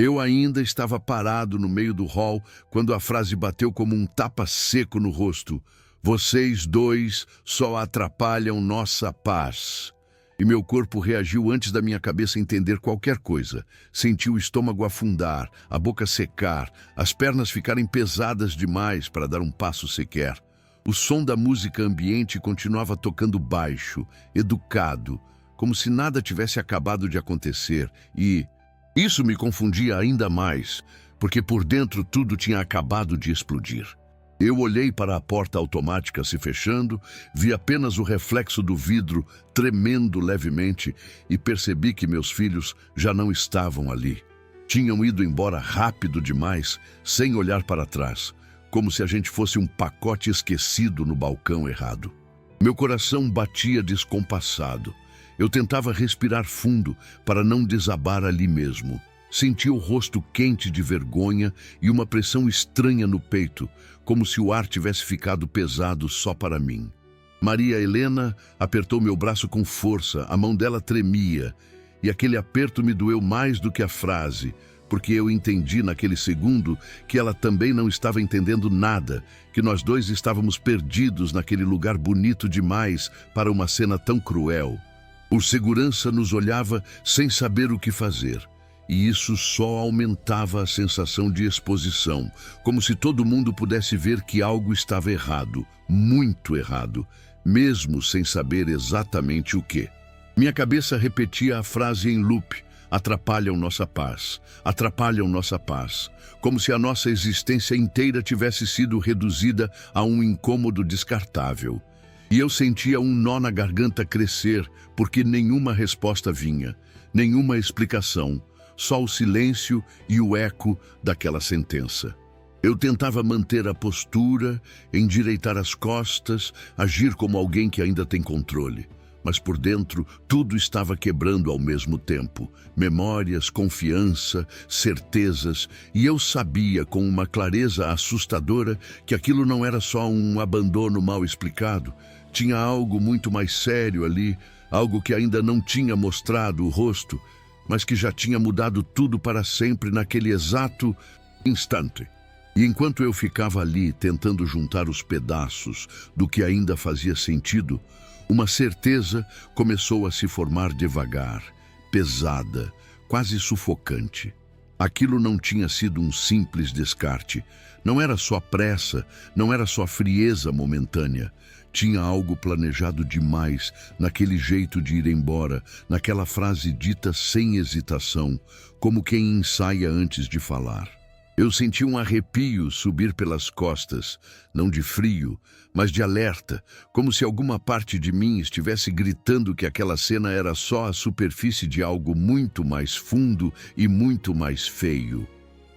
Eu ainda estava parado no meio do hall quando a frase bateu como um tapa seco no rosto. Vocês dois só atrapalham nossa paz. E meu corpo reagiu antes da minha cabeça entender qualquer coisa. Senti o estômago afundar, a boca secar, as pernas ficarem pesadas demais para dar um passo sequer. O som da música ambiente continuava tocando baixo, educado, como se nada tivesse acabado de acontecer. E isso me confundia ainda mais, porque por dentro tudo tinha acabado de explodir. Eu olhei para a porta automática se fechando, vi apenas o reflexo do vidro tremendo levemente e percebi que meus filhos já não estavam ali. Tinham ido embora rápido demais, sem olhar para trás, como se a gente fosse um pacote esquecido no balcão errado. Meu coração batia descompassado. Eu tentava respirar fundo para não desabar ali mesmo. Senti o rosto quente de vergonha e uma pressão estranha no peito, como se o ar tivesse ficado pesado só para mim. Maria Helena apertou meu braço com força, a mão dela tremia, e aquele aperto me doeu mais do que a frase, porque eu entendi naquele segundo que ela também não estava entendendo nada, que nós dois estávamos perdidos naquele lugar bonito demais para uma cena tão cruel. O segurança nos olhava sem saber o que fazer. E isso só aumentava a sensação de exposição, como se todo mundo pudesse ver que algo estava errado, muito errado, mesmo sem saber exatamente o que. Minha cabeça repetia a frase em loop: atrapalham nossa paz, atrapalham nossa paz, como se a nossa existência inteira tivesse sido reduzida a um incômodo descartável. E eu sentia um nó na garganta crescer, porque nenhuma resposta vinha, nenhuma explicação. Só o silêncio e o eco daquela sentença. Eu tentava manter a postura, endireitar as costas, agir como alguém que ainda tem controle. Mas por dentro, tudo estava quebrando ao mesmo tempo. Memórias, confiança, certezas. E eu sabia com uma clareza assustadora que aquilo não era só um abandono mal explicado. Tinha algo muito mais sério ali, algo que ainda não tinha mostrado o rosto, mas que já tinha mudado tudo para sempre naquele exato instante. E enquanto eu ficava ali tentando juntar os pedaços do que ainda fazia sentido, uma certeza começou a se formar devagar, pesada, quase sufocante. Aquilo não tinha sido um simples descarte. Não era só pressa, não era só frieza momentânea. Tinha algo planejado demais naquele jeito de ir embora, naquela frase dita sem hesitação, como quem ensaia antes de falar. Eu senti um arrepio subir pelas costas, não de frio, mas de alerta, como se alguma parte de mim estivesse gritando que aquela cena era só a superfície de algo muito mais fundo e muito mais feio.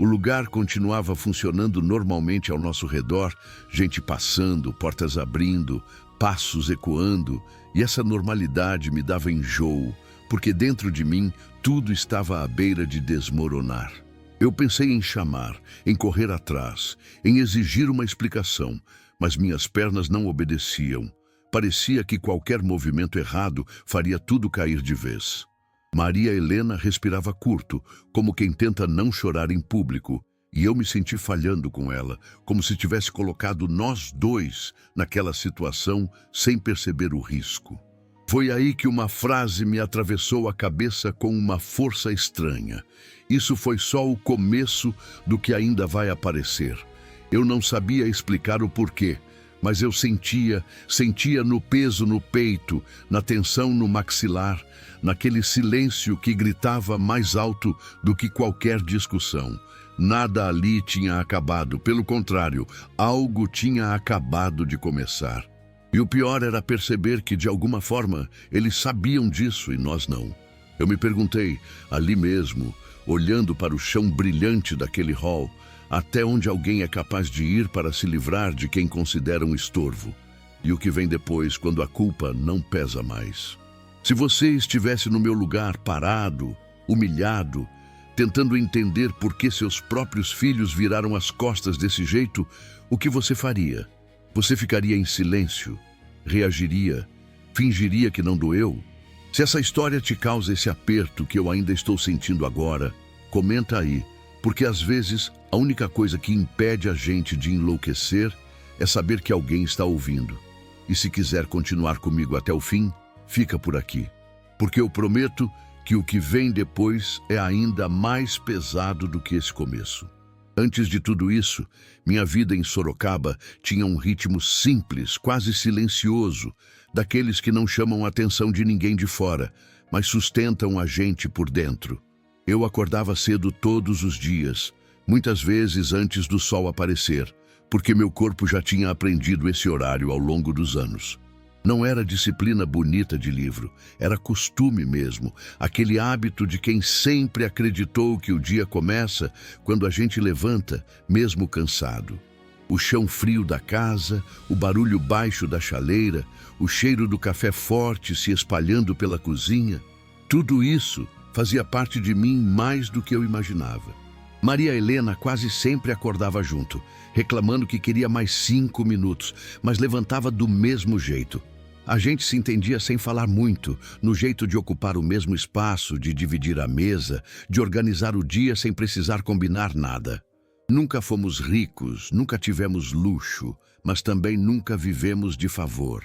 O lugar continuava funcionando normalmente ao nosso redor, gente passando, portas abrindo, passos ecoando, e essa normalidade me dava enjoo, porque dentro de mim tudo estava à beira de desmoronar. Eu pensei em chamar, em correr atrás, em exigir uma explicação, mas minhas pernas não obedeciam. Parecia que qualquer movimento errado faria tudo cair de vez. Maria Helena respirava curto, como quem tenta não chorar em público, e eu me senti falhando com ela, como se tivesse colocado nós dois naquela situação sem perceber o risco. Foi aí que uma frase me atravessou a cabeça com uma força estranha. Isso foi só o começo do que ainda vai aparecer. Eu não sabia explicar o porquê, mas eu sentia no peso no peito, na tensão no maxilar, naquele silêncio que gritava mais alto do que qualquer discussão. Nada ali tinha acabado, pelo contrário, algo tinha acabado de começar. E o pior era perceber que, de alguma forma, eles sabiam disso e nós não. Eu me perguntei, ali mesmo, olhando para o chão brilhante daquele hall, até onde alguém é capaz de ir para se livrar de quem considera um estorvo. E o que vem depois, quando a culpa não pesa mais. Se você estivesse no meu lugar, parado, humilhado, tentando entender por que seus próprios filhos viraram as costas desse jeito, o que você faria? Você ficaria em silêncio? Reagiria? Fingiria que não doeu? Se essa história te causa esse aperto que eu ainda estou sentindo agora, comenta aí. Porque às vezes a única coisa que impede a gente de enlouquecer é saber que alguém está ouvindo. E se quiser continuar comigo até o fim, fica por aqui. Porque eu prometo que o que vem depois é ainda mais pesado do que esse começo. Antes de tudo isso, minha vida em Sorocaba tinha um ritmo simples, quase silencioso, daqueles que não chamam a atenção de ninguém de fora, mas sustentam a gente por dentro. Eu acordava cedo todos os dias, muitas vezes antes do sol aparecer, porque meu corpo já tinha aprendido esse horário ao longo dos anos. Não era disciplina bonita de livro, era costume mesmo, aquele hábito de quem sempre acreditou que o dia começa quando a gente levanta, mesmo cansado. O chão frio da casa, o barulho baixo da chaleira, o cheiro do café forte se espalhando pela cozinha, tudo isso fazia parte de mim mais do que eu imaginava. Maria Helena quase sempre acordava junto, reclamando que queria mais 5 minutos, mas levantava do mesmo jeito. A gente se entendia sem falar muito, no jeito de ocupar o mesmo espaço, de dividir a mesa, de organizar o dia sem precisar combinar nada. Nunca fomos ricos, nunca tivemos luxo, mas também nunca vivemos de favor.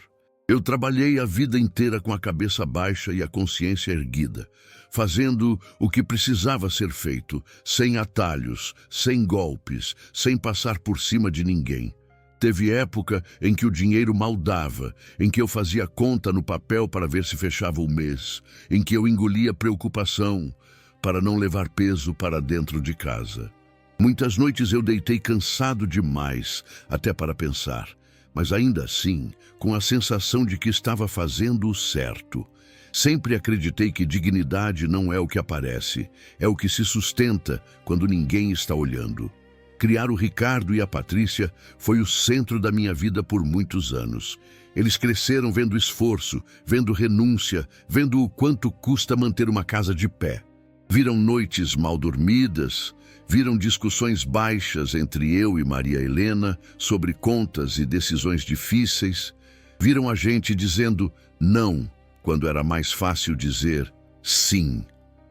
Eu trabalhei a vida inteira com a cabeça baixa e a consciência erguida, fazendo o que precisava ser feito, sem atalhos, sem golpes, sem passar por cima de ninguém. Teve época em que o dinheiro mal dava, em que eu fazia conta no papel para ver se fechava o mês, em que eu engolia preocupação para não levar peso para dentro de casa. Muitas noites eu deitei cansado demais, até para pensar, mas ainda assim, com a sensação de que estava fazendo o certo. Sempre acreditei que dignidade não é o que aparece, é o que se sustenta quando ninguém está olhando. Criar o Ricardo e a Patrícia foi o centro da minha vida por muitos anos. Eles cresceram vendo esforço, vendo renúncia, vendo o quanto custa manter uma casa de pé. Viram noites mal dormidas, viram discussões baixas entre eu e Maria Helena sobre contas e decisões difíceis. Viram a gente dizendo não, quando era mais fácil dizer sim.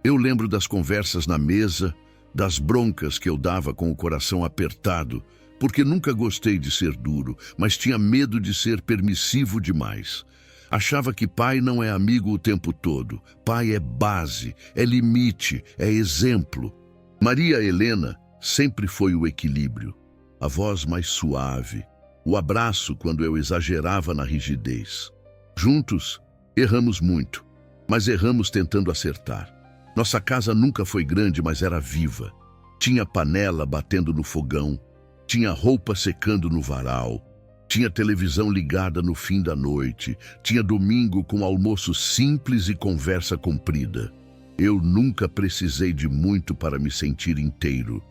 Eu lembro das conversas na mesa, das broncas que eu dava com o coração apertado, porque nunca gostei de ser duro, mas tinha medo de ser permissivo demais. Achava que pai não é amigo o tempo todo. Pai é base, é limite, é exemplo. Maria Helena sempre foi o equilíbrio, a voz mais suave, o abraço quando eu exagerava na rigidez. Juntos, erramos muito, mas erramos tentando acertar. Nossa casa nunca foi grande, mas era viva. Tinha panela batendo no fogão, tinha roupa secando no varal, tinha televisão ligada no fim da noite, tinha domingo com almoço simples e conversa comprida. Eu nunca precisei de muito para me sentir inteiro.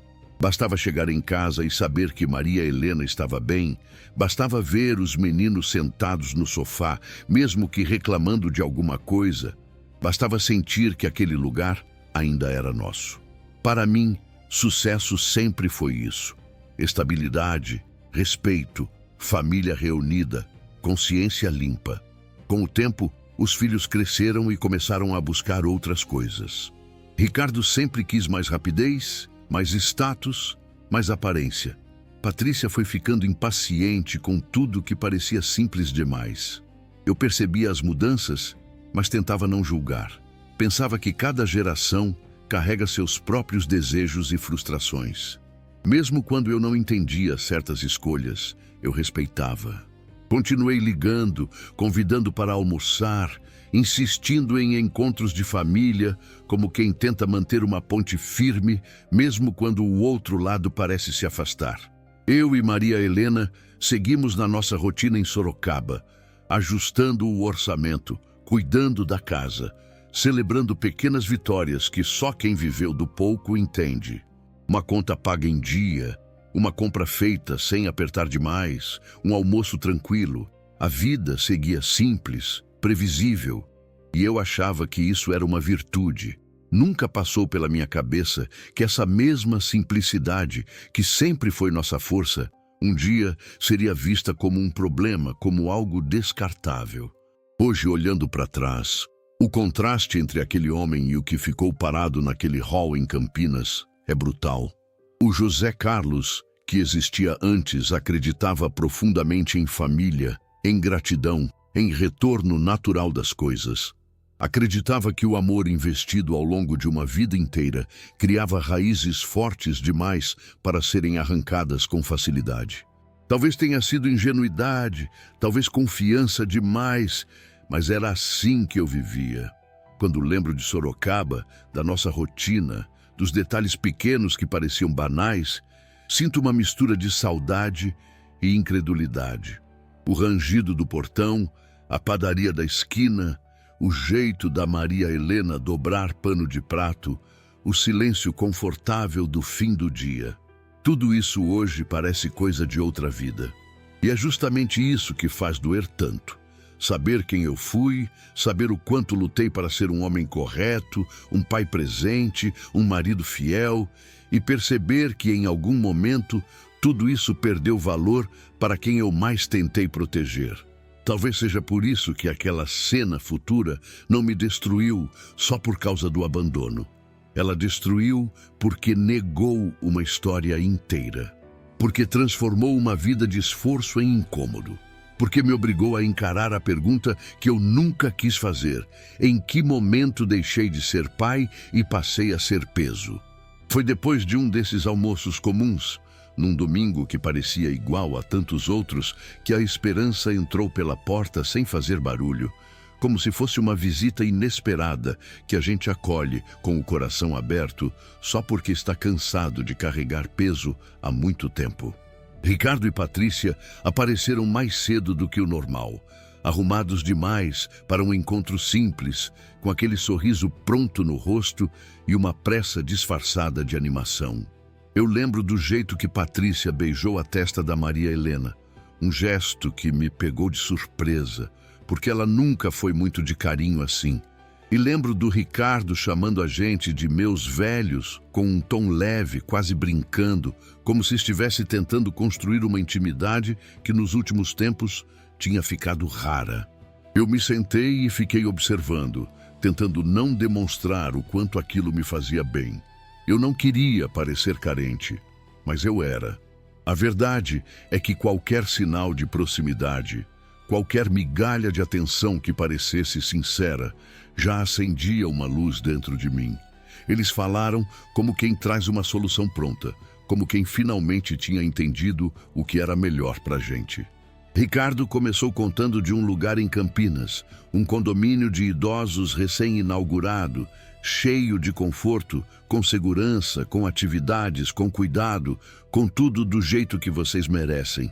Bastava chegar em casa e saber que Maria Helena estava bem, bastava ver os meninos sentados no sofá, mesmo que reclamando de alguma coisa. Bastava sentir que aquele lugar ainda era nosso. Para mim, sucesso sempre foi isso. Estabilidade, respeito, família reunida, consciência limpa. Com o tempo, os filhos cresceram e começaram a buscar outras coisas. Ricardo sempre quis mais rapidez, mais status, mais aparência. Patrícia foi ficando impaciente com tudo que parecia simples demais. Eu percebia as mudanças, mas tentava não julgar. Pensava que cada geração carrega seus próprios desejos e frustrações. Mesmo quando eu não entendia certas escolhas, eu respeitava. Continuei ligando, convidando para almoçar, insistindo em encontros de família, como quem tenta manter uma ponte firme, mesmo quando o outro lado parece se afastar. Eu e Maria Helena seguimos na nossa rotina em Sorocaba, ajustando o orçamento, cuidando da casa, celebrando pequenas vitórias que só quem viveu do pouco entende. Uma conta paga em dia, uma compra feita sem apertar demais, um almoço tranquilo. A vida seguia simples, previsível, e eu achava que isso era uma virtude. Nunca passou pela minha cabeça que essa mesma simplicidade, que sempre foi nossa força, um dia seria vista como um problema, como algo descartável. Hoje, olhando para trás, o contraste entre aquele homem e o que ficou parado naquele hall em Campinas é brutal. O José Carlos, que existia antes, acreditava profundamente em família, em gratidão, em retorno natural das coisas. Acreditava que o amor investido ao longo de uma vida inteira criava raízes fortes demais para serem arrancadas com facilidade. Talvez tenha sido ingenuidade, talvez confiança demais, mas era assim que eu vivia. Quando lembro de Sorocaba, da nossa rotina, dos detalhes pequenos que pareciam banais, sinto uma mistura de saudade e incredulidade. O rangido do portão, a padaria da esquina, o jeito da Maria Helena dobrar pano de prato, o silêncio confortável do fim do dia. Tudo isso hoje parece coisa de outra vida. E é justamente isso que faz doer tanto. Saber quem eu fui, saber o quanto lutei para ser um homem correto, um pai presente, um marido fiel, e perceber que em algum momento tudo isso perdeu valor para quem eu mais tentei proteger. Talvez seja por isso que aquela cena futura não me destruiu só por causa do abandono. Ela destruiu porque negou uma história inteira. Porque transformou uma vida de esforço em incômodo. Porque me obrigou a encarar a pergunta que eu nunca quis fazer: em que momento deixei de ser pai e passei a ser peso? Foi depois de um desses almoços comuns, num domingo que parecia igual a tantos outros, que a esperança entrou pela porta sem fazer barulho, como se fosse uma visita inesperada que a gente acolhe com o coração aberto só porque está cansado de carregar peso há muito tempo. Ricardo e Patrícia apareceram mais cedo do que o normal, arrumados demais para um encontro simples, com aquele sorriso pronto no rosto e uma pressa disfarçada de animação. Eu lembro do jeito que Patrícia beijou a testa da Maria Helena, um gesto que me pegou de surpresa, porque ela nunca foi muito de carinho assim. E lembro do Ricardo chamando a gente de meus velhos, com um tom leve, quase brincando, como se estivesse tentando construir uma intimidade que nos últimos tempos tinha ficado rara. Eu me sentei e fiquei observando, tentando não demonstrar o quanto aquilo me fazia bem. Eu não queria parecer carente, mas eu era. A verdade é que qualquer sinal de proximidade, qualquer migalha de atenção que parecesse sincera, já acendia uma luz dentro de mim. Eles falaram como quem traz uma solução pronta, como quem finalmente tinha entendido o que era melhor pra gente. Ricardo começou contando de um lugar em Campinas, um condomínio de idosos recém-inaugurado, cheio de conforto, com segurança, com atividades, com cuidado, com tudo do jeito que vocês merecem.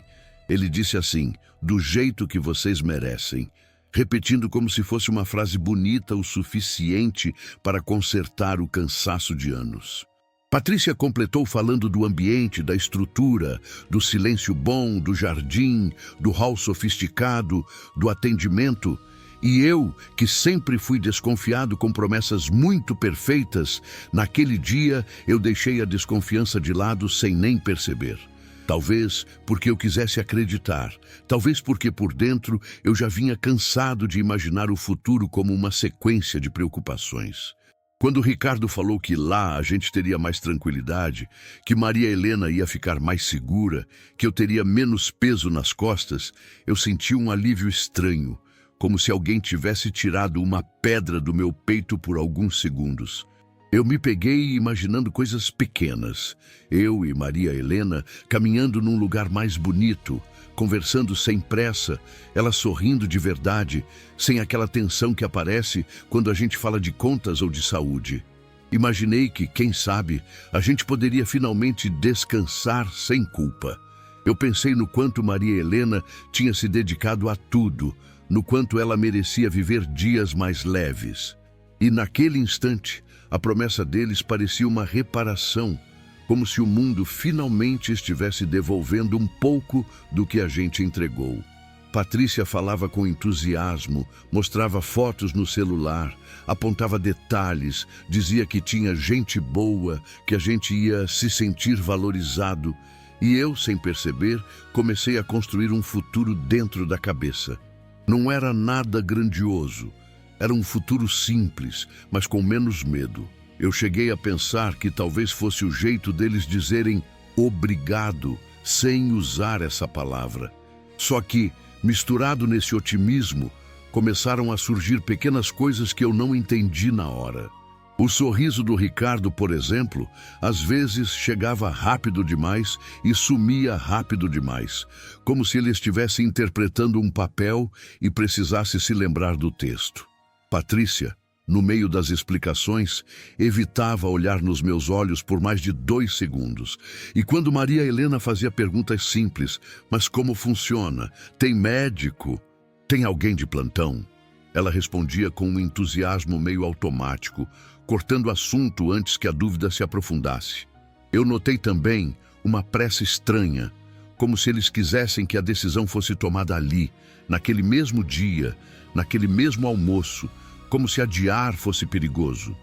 Ele disse assim: do jeito que vocês merecem, repetindo como se fosse uma frase bonita o suficiente para consertar o cansaço de anos. Patrícia completou falando do ambiente, da estrutura, do silêncio bom, do jardim, do hall sofisticado, do atendimento. E eu, que sempre fui desconfiado com promessas muito perfeitas, naquele dia eu deixei a desconfiança de lado sem nem perceber. Talvez porque eu quisesse acreditar, talvez porque por dentro eu já vinha cansado de imaginar o futuro como uma sequência de preocupações. Quando o Ricardo falou que lá a gente teria mais tranquilidade, que Maria Helena ia ficar mais segura, que eu teria menos peso nas costas, eu senti um alívio estranho, como se alguém tivesse tirado uma pedra do meu peito por alguns segundos. Eu me peguei imaginando coisas pequenas. Eu e Maria Helena caminhando num lugar mais bonito, conversando sem pressa, ela sorrindo de verdade, sem aquela tensão que aparece quando a gente fala de contas ou de saúde. Imaginei que, quem sabe, a gente poderia finalmente descansar sem culpa. Eu pensei no quanto Maria Helena tinha se dedicado a tudo, no quanto ela merecia viver dias mais leves. E naquele instante, a promessa deles parecia uma reparação, como se o mundo finalmente estivesse devolvendo um pouco do que a gente entregou. Patrícia falava com entusiasmo, mostrava fotos no celular, apontava detalhes, dizia que tinha gente boa, que a gente ia se sentir valorizado. E eu, sem perceber, comecei a construir um futuro dentro da cabeça. Não era nada grandioso. Era um futuro simples, mas com menos medo. Eu cheguei a pensar que talvez fosse o jeito deles dizerem obrigado, sem usar essa palavra. Só que, misturado nesse otimismo, começaram a surgir pequenas coisas que eu não entendi na hora. O sorriso do Ricardo, por exemplo, às vezes chegava rápido demais e sumia rápido demais, como se ele estivesse interpretando um papel e precisasse se lembrar do texto. Patrícia, no meio das explicações, evitava olhar nos meus olhos por mais de 2 segundos. E quando Maria Helena fazia perguntas simples, mas como funciona? Tem médico? Tem alguém de plantão? Ela respondia com um entusiasmo meio automático, cortando o assunto antes que a dúvida se aprofundasse. Eu notei também uma pressa estranha, como se eles quisessem que a decisão fosse tomada ali, naquele mesmo dia, naquele mesmo almoço, como se adiar fosse perigoso.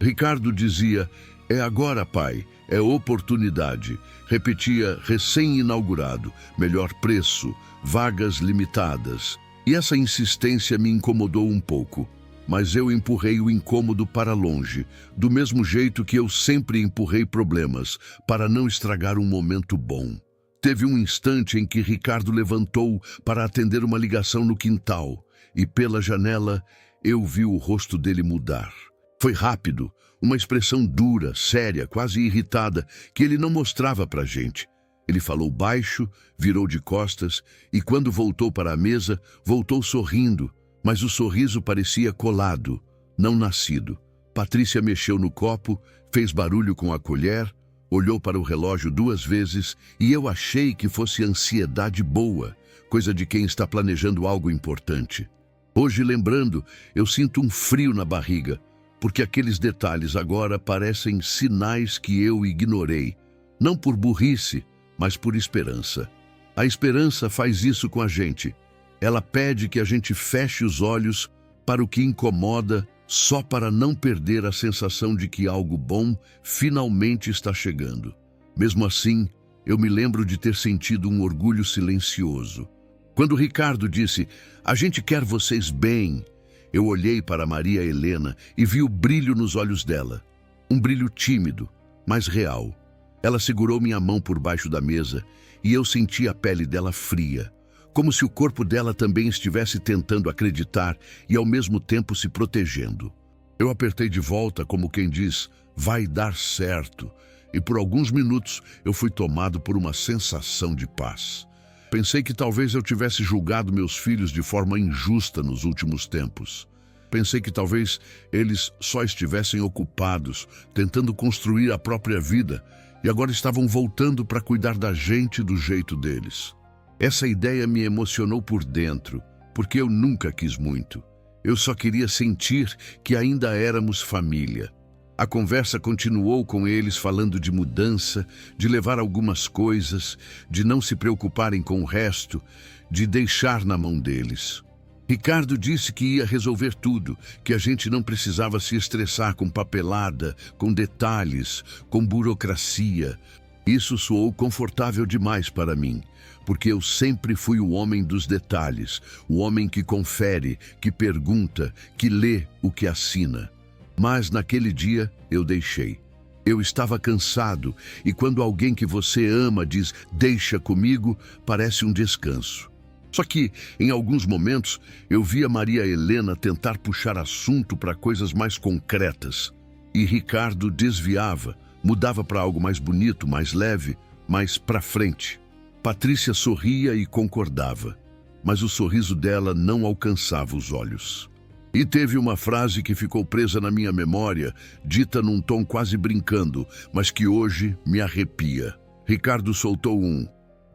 Ricardo dizia, é agora, pai, é oportunidade. Repetia, recém-inaugurado, melhor preço, vagas limitadas. E essa insistência me incomodou um pouco, mas eu empurrei o incômodo para longe, do mesmo jeito que eu sempre empurrei problemas, para não estragar um momento bom. Teve um instante em que Ricardo levantou para atender uma ligação no quintal, e pela janela eu vi o rosto dele mudar. Foi rápido, uma expressão dura, séria, quase irritada, que ele não mostrava pra gente. Ele falou baixo, virou de costas e, quando voltou para a mesa, voltou sorrindo, mas o sorriso parecia colado, não nascido. Patrícia mexeu no copo, fez barulho com a colher, olhou para o relógio 2 vezes e eu achei que fosse ansiedade boa, coisa de quem está planejando algo importante. Hoje, lembrando, eu sinto um frio na barriga, porque aqueles detalhes agora parecem sinais que eu ignorei, não por burrice, mas por esperança. A esperança faz isso com a gente. Ela pede que a gente feche os olhos para o que incomoda, só para não perder a sensação de que algo bom finalmente está chegando. Mesmo assim, eu me lembro de ter sentido um orgulho silencioso. Quando Ricardo disse, a gente quer vocês bem, eu olhei para Maria Helena e vi o brilho nos olhos dela. Um brilho tímido, mas real. Ela segurou minha mão por baixo da mesa e eu senti a pele dela fria, como se o corpo dela também estivesse tentando acreditar e ao mesmo tempo se protegendo. Eu apertei de volta como quem diz, vai dar certo, e por alguns minutos eu fui tomado por uma sensação de paz. Pensei que talvez eu tivesse julgado meus filhos de forma injusta nos últimos tempos. Pensei que talvez eles só estivessem ocupados, tentando construir a própria vida, e agora estavam voltando para cuidar da gente do jeito deles. Essa ideia me emocionou por dentro, porque eu nunca quis muito. Eu só queria sentir que ainda éramos família. A conversa continuou com eles falando de mudança, de levar algumas coisas, de não se preocuparem com o resto, de deixar na mão deles. Ricardo disse que ia resolver tudo, que a gente não precisava se estressar com papelada, com detalhes, com burocracia. Isso soou confortável demais para mim, porque eu sempre fui o homem dos detalhes, o homem que confere, que pergunta, que lê o que assina. Mas naquele dia eu deixei. Eu estava cansado e quando alguém que você ama diz deixa comigo, parece um descanso. Só que, em alguns momentos, eu via Maria Helena tentar puxar assunto para coisas mais concretas. E Ricardo desviava, mudava para algo mais bonito, mais leve, mais para frente. Patrícia sorria e concordava, mas o sorriso dela não alcançava os olhos. E teve uma frase que ficou presa na minha memória, dita num tom quase brincando, mas que hoje me arrepia. Ricardo soltou um: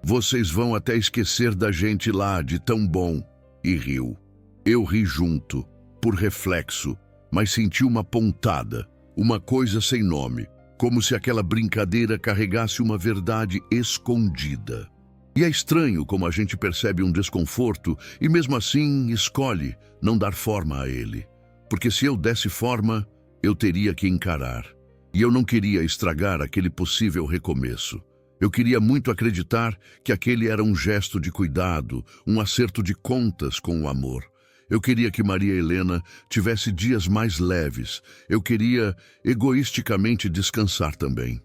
vocês vão até esquecer da gente lá, de tão bom, e riu. Eu ri junto, por reflexo, mas senti uma pontada, uma coisa sem nome, como se aquela brincadeira carregasse uma verdade escondida. E é estranho como a gente percebe um desconforto e mesmo assim escolhe não dar forma a ele. Porque se eu desse forma, eu teria que encarar. E eu não queria estragar aquele possível recomeço. Eu queria muito acreditar que aquele era um gesto de cuidado, um acerto de contas com o amor. Eu queria que Maria Helena tivesse dias mais leves. Eu queria, egoisticamente, descansar também.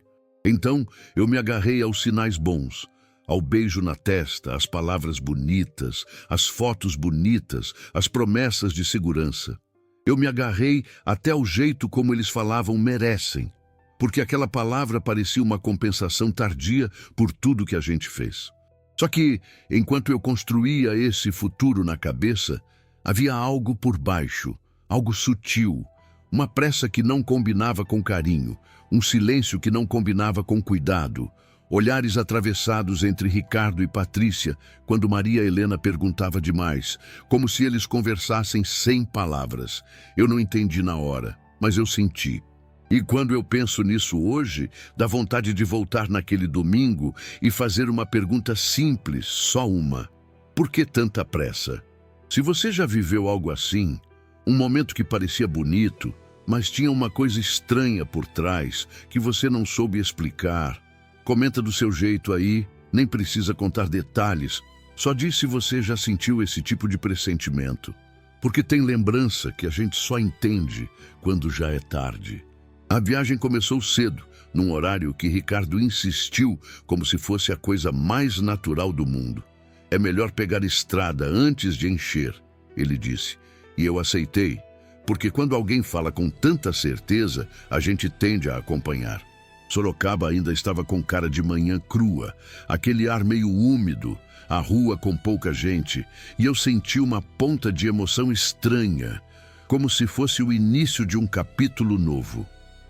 Então, eu me agarrei aos sinais bons, ao beijo na testa, às palavras bonitas, às fotos bonitas, às promessas de segurança. Eu me agarrei até ao jeito como eles falavam merecem, porque aquela palavra parecia uma compensação tardia por tudo que a gente fez. Só que, enquanto eu construía esse futuro na cabeça, havia algo por baixo, algo sutil, uma pressa que não combinava com carinho, um silêncio que não combinava com cuidado, olhares atravessados entre Ricardo e Patrícia quando Maria Helena perguntava demais, como se eles conversassem sem palavras. Eu não entendi na hora, mas eu senti. E quando eu penso nisso hoje, dá vontade de voltar naquele domingo e fazer uma pergunta simples, só uma. Por que tanta pressa? Se você já viveu algo assim, um momento que parecia bonito, mas tinha uma coisa estranha por trás que você não soube explicar, comenta do seu jeito aí, nem precisa contar detalhes, só diz se você já sentiu esse tipo de pressentimento. Porque tem lembrança que a gente só entende quando já é tarde. A viagem começou cedo, num horário que Ricardo insistiu como se fosse a coisa mais natural do mundo. É melhor pegar estrada antes de encher, ele disse. E eu aceitei, porque quando alguém fala com tanta certeza, a gente tende a acompanhar. Sorocaba ainda estava com cara de manhã crua, aquele ar meio úmido, a rua com pouca gente, e eu senti uma ponta de emoção estranha, como se fosse o início de um capítulo novo.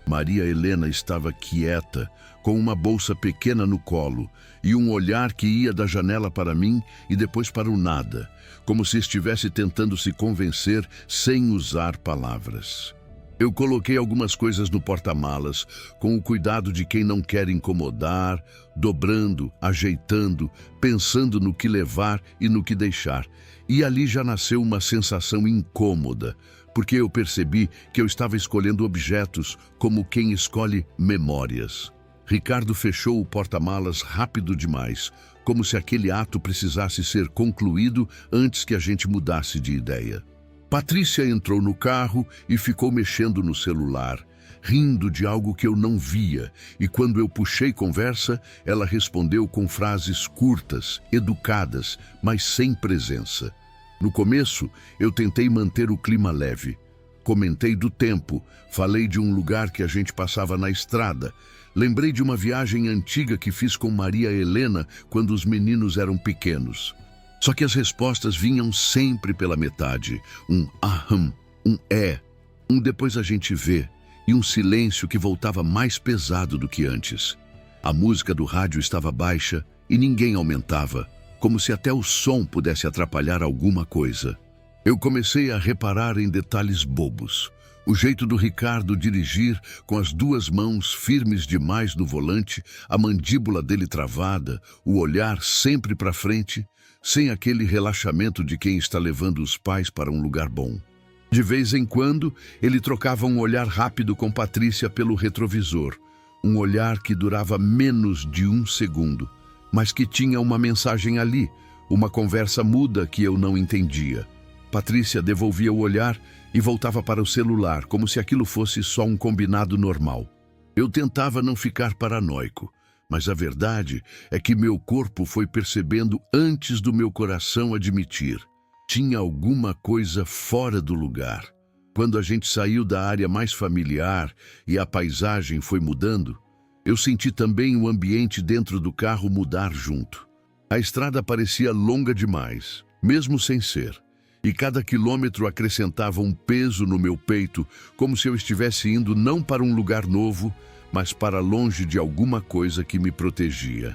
Maria Helena estava quieta, com uma bolsa pequena no colo e um olhar que ia da janela para mim e depois para o nada, como se estivesse tentando se convencer sem usar palavras. Eu coloquei algumas coisas no porta-malas, com o cuidado de quem não quer incomodar, dobrando, ajeitando, pensando no que levar e no que deixar. E ali já nasceu uma sensação incômoda, porque eu percebi que eu estava escolhendo objetos como quem escolhe memórias. Ricardo fechou o porta-malas rápido demais, como se aquele ato precisasse ser concluído antes que a gente mudasse de ideia. Patrícia entrou no carro e ficou mexendo no celular, rindo de algo que eu não via, e quando eu puxei conversa, ela respondeu com frases curtas, educadas, mas sem presença. No começo, eu tentei manter o clima leve. Comentei do tempo, falei de um lugar que a gente passava na estrada, lembrei de uma viagem antiga que fiz com Maria Helena quando os meninos eram pequenos. Só que as respostas vinham sempre pela metade, um aham, um é, um depois a gente vê, e um silêncio que voltava mais pesado do que antes. A música do rádio estava baixa e ninguém aumentava, como se até o som pudesse atrapalhar alguma coisa. Eu comecei a reparar em detalhes bobos. O jeito do Ricardo dirigir com as duas mãos firmes demais no volante, a mandíbula dele travada, o olhar sempre para frente, sem aquele relaxamento de quem está levando os pais para um lugar bom. De vez em quando, ele trocava um olhar rápido com Patrícia pelo retrovisor, um olhar que durava menos de 1 segundo, mas que tinha uma mensagem ali, uma conversa muda que eu não entendia. Patrícia devolvia o olhar e voltava para o celular, como se aquilo fosse só um combinado normal. Eu tentava não ficar paranoico, mas a verdade é que meu corpo foi percebendo antes do meu coração admitir. Tinha alguma coisa fora do lugar. Quando a gente saiu da área mais familiar e a paisagem foi mudando, eu senti também o ambiente dentro do carro mudar junto. A estrada parecia longa demais, mesmo sem ser. E cada quilômetro acrescentava um peso no meu peito, como se eu estivesse indo não para um lugar novo, mas para longe de alguma coisa que me protegia.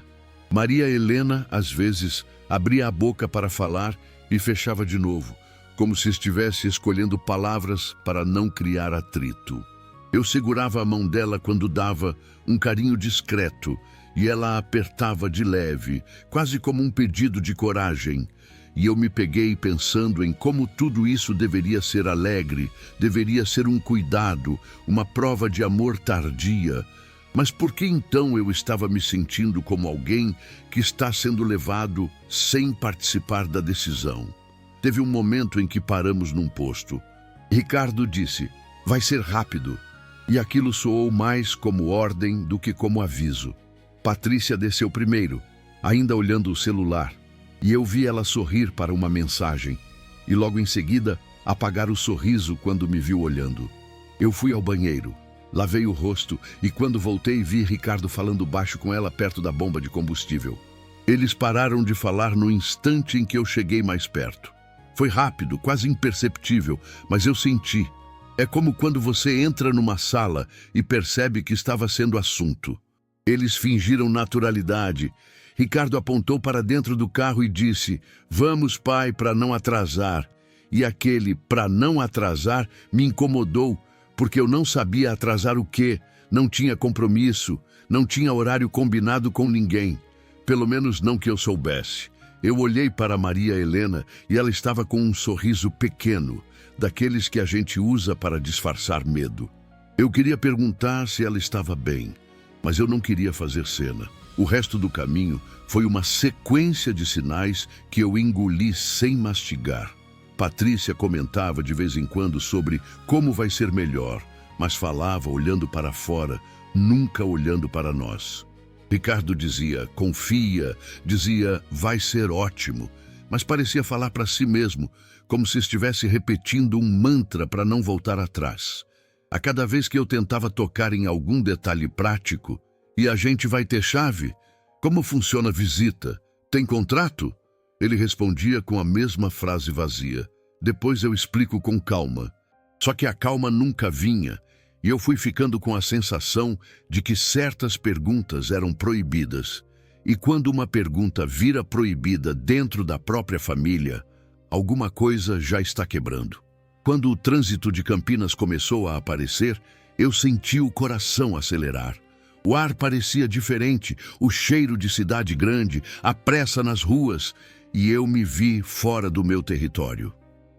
Maria Helena, às vezes, abria a boca para falar e fechava de novo, como se estivesse escolhendo palavras para não criar atrito. Eu segurava a mão dela quando dava um carinho discreto e ela a apertava de leve, quase como um pedido de coragem. E eu me peguei pensando em como tudo isso deveria ser alegre, deveria ser um cuidado, uma prova de amor tardia. Mas por que então eu estava me sentindo como alguém que está sendo levado sem participar da decisão? Teve um momento em que paramos num posto. Ricardo disse, vai ser rápido. E aquilo soou mais como ordem do que como aviso. Patrícia desceu primeiro, ainda olhando o celular, e eu vi ela sorrir para uma mensagem, e logo em seguida apagar o sorriso quando me viu olhando. Eu fui ao banheiro, lavei o rosto e quando voltei vi Ricardo falando baixo com ela perto da bomba de combustível. Eles pararam de falar no instante em que eu cheguei mais perto. Foi rápido, quase imperceptível, mas eu senti. É como quando você entra numa sala e percebe que estava sendo assunto. Eles fingiram naturalidade. Ricardo apontou para dentro do carro e disse, vamos, pai, para não atrasar. E aquele para não atrasar me incomodou, porque eu não sabia atrasar o quê, não tinha compromisso, não tinha horário combinado com ninguém. Pelo menos não que eu soubesse. Eu olhei para Maria Helena e ela estava com um sorriso pequeno, daqueles que a gente usa para disfarçar medo. Eu queria perguntar se ela estava bem, mas eu não queria fazer cena. O resto do caminho foi uma sequência de sinais que eu engoli sem mastigar. Patrícia comentava de vez em quando sobre como vai ser melhor, mas falava olhando para fora, nunca olhando para nós. Ricardo dizia, confia, dizia, vai ser ótimo, mas parecia falar para si mesmo, como se estivesse repetindo um mantra para não voltar atrás. A cada vez que eu tentava tocar em algum detalhe prático, e a gente vai ter chave? Como funciona a visita? Tem contrato? Ele respondia com a mesma frase vazia. Depois eu explico com calma. Só que a calma nunca vinha, e eu fui ficando com a sensação de que certas perguntas eram proibidas. E quando uma pergunta vira proibida dentro da própria família, alguma coisa já está quebrando. Quando o trânsito de Campinas começou a aparecer, eu senti o coração acelerar. O ar parecia diferente, o cheiro de cidade grande, a pressa nas ruas, e eu me vi fora do meu território.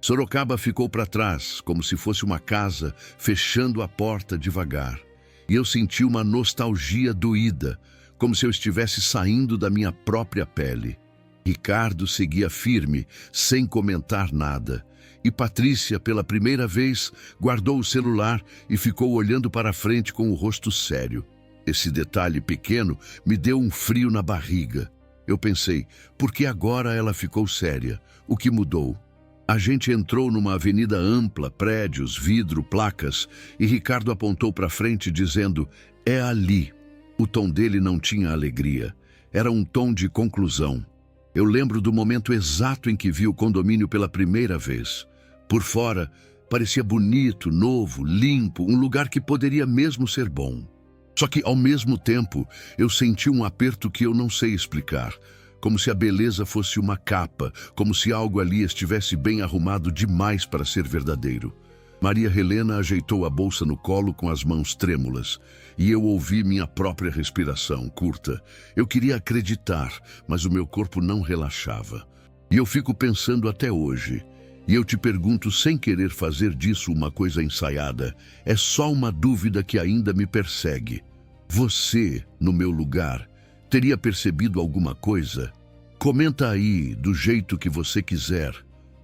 Sorocaba ficou para trás, como se fosse uma casa, fechando a porta devagar. E eu senti uma nostalgia doída, como se eu estivesse saindo da minha própria pele. Ricardo seguia firme, sem comentar nada. E Patrícia, pela primeira vez, guardou o celular e ficou olhando para frente com o rosto sério. Esse detalhe pequeno me deu um frio na barriga. Eu pensei, por que agora ela ficou séria? O que mudou? A gente entrou numa avenida ampla, prédios, vidro, placas, e Ricardo apontou para frente dizendo, é ali. O tom dele não tinha alegria. Era um tom de conclusão. Eu lembro do momento exato em que vi o condomínio pela primeira vez. Por fora, parecia bonito, novo, limpo, um lugar que poderia mesmo ser bom. Só que, ao mesmo tempo, eu senti um aperto que eu não sei explicar. Como se a beleza fosse uma capa, como se algo ali estivesse bem arrumado demais para ser verdadeiro. Maria Helena ajeitou a bolsa no colo com as mãos trêmulas, e eu ouvi minha própria respiração curta. Eu queria acreditar, mas o meu corpo não relaxava. E eu fico pensando até hoje. E eu te pergunto sem querer fazer disso uma coisa ensaiada. É só uma dúvida que ainda me persegue. Você, no meu lugar, teria percebido alguma coisa? Comenta aí do jeito que você quiser,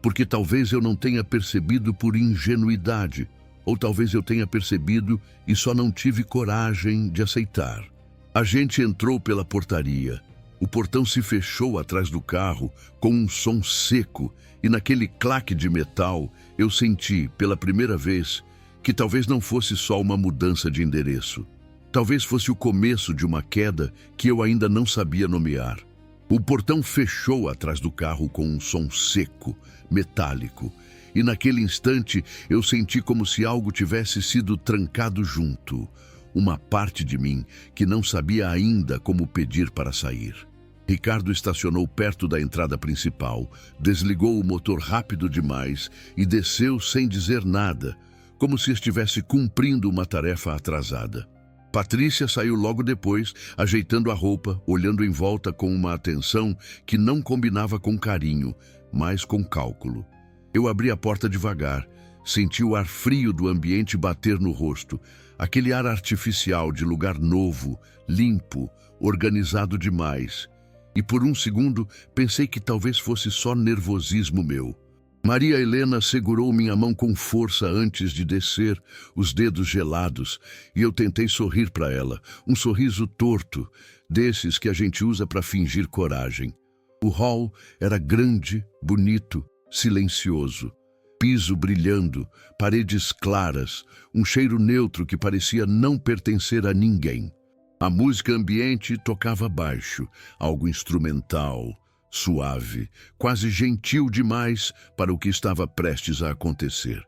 porque talvez eu não tenha percebido por ingenuidade, ou talvez eu tenha percebido e só não tive coragem de aceitar. A gente entrou pela portaria. O portão se fechou atrás do carro com um som seco e naquele claque de metal eu senti, pela primeira vez, que talvez não fosse só uma mudança de endereço. Talvez fosse o começo de uma queda que eu ainda não sabia nomear. O portão fechou atrás do carro com um som seco, metálico, e naquele instante eu senti como se algo tivesse sido trancado junto. Uma parte de mim que não sabia ainda como pedir para sair. Ricardo estacionou perto da entrada principal, desligou o motor rápido demais e desceu sem dizer nada, como se estivesse cumprindo uma tarefa atrasada. Patrícia saiu logo depois, ajeitando a roupa, olhando em volta com uma atenção que não combinava com carinho, mas com cálculo. Eu abri a porta devagar, senti o ar frio do ambiente bater no rosto, aquele ar artificial de lugar novo, limpo, organizado demais. E por um segundo pensei que talvez fosse só nervosismo meu. Maria Helena segurou minha mão com força antes de descer, os dedos gelados, e eu tentei sorrir para ela, um sorriso torto, desses que a gente usa para fingir coragem. O hall era grande, bonito, silencioso. Piso brilhando, paredes claras, um cheiro neutro que parecia não pertencer a ninguém. A música ambiente tocava baixo, algo instrumental, suave, quase gentil demais para o que estava prestes a acontecer.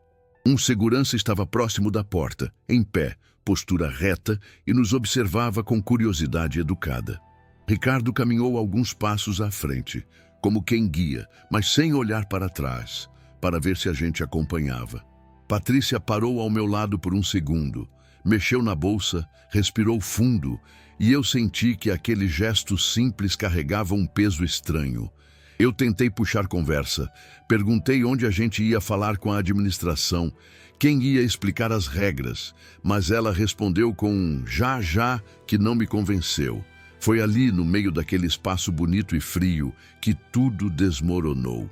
Um segurança estava próximo da porta, em pé, postura reta, e nos observava com curiosidade educada. Ricardo caminhou alguns passos à frente, como quem guia, mas sem olhar para trás, para ver se a gente acompanhava. Patrícia parou ao meu lado por um segundo, mexeu na bolsa, respirou fundo, e eu senti que aquele gesto simples carregava um peso estranho. Eu tentei puxar conversa, perguntei onde a gente ia falar com a administração, quem ia explicar as regras, mas ela respondeu com um já, que não me convenceu. Foi ali, no meio daquele espaço bonito e frio, que tudo desmoronou.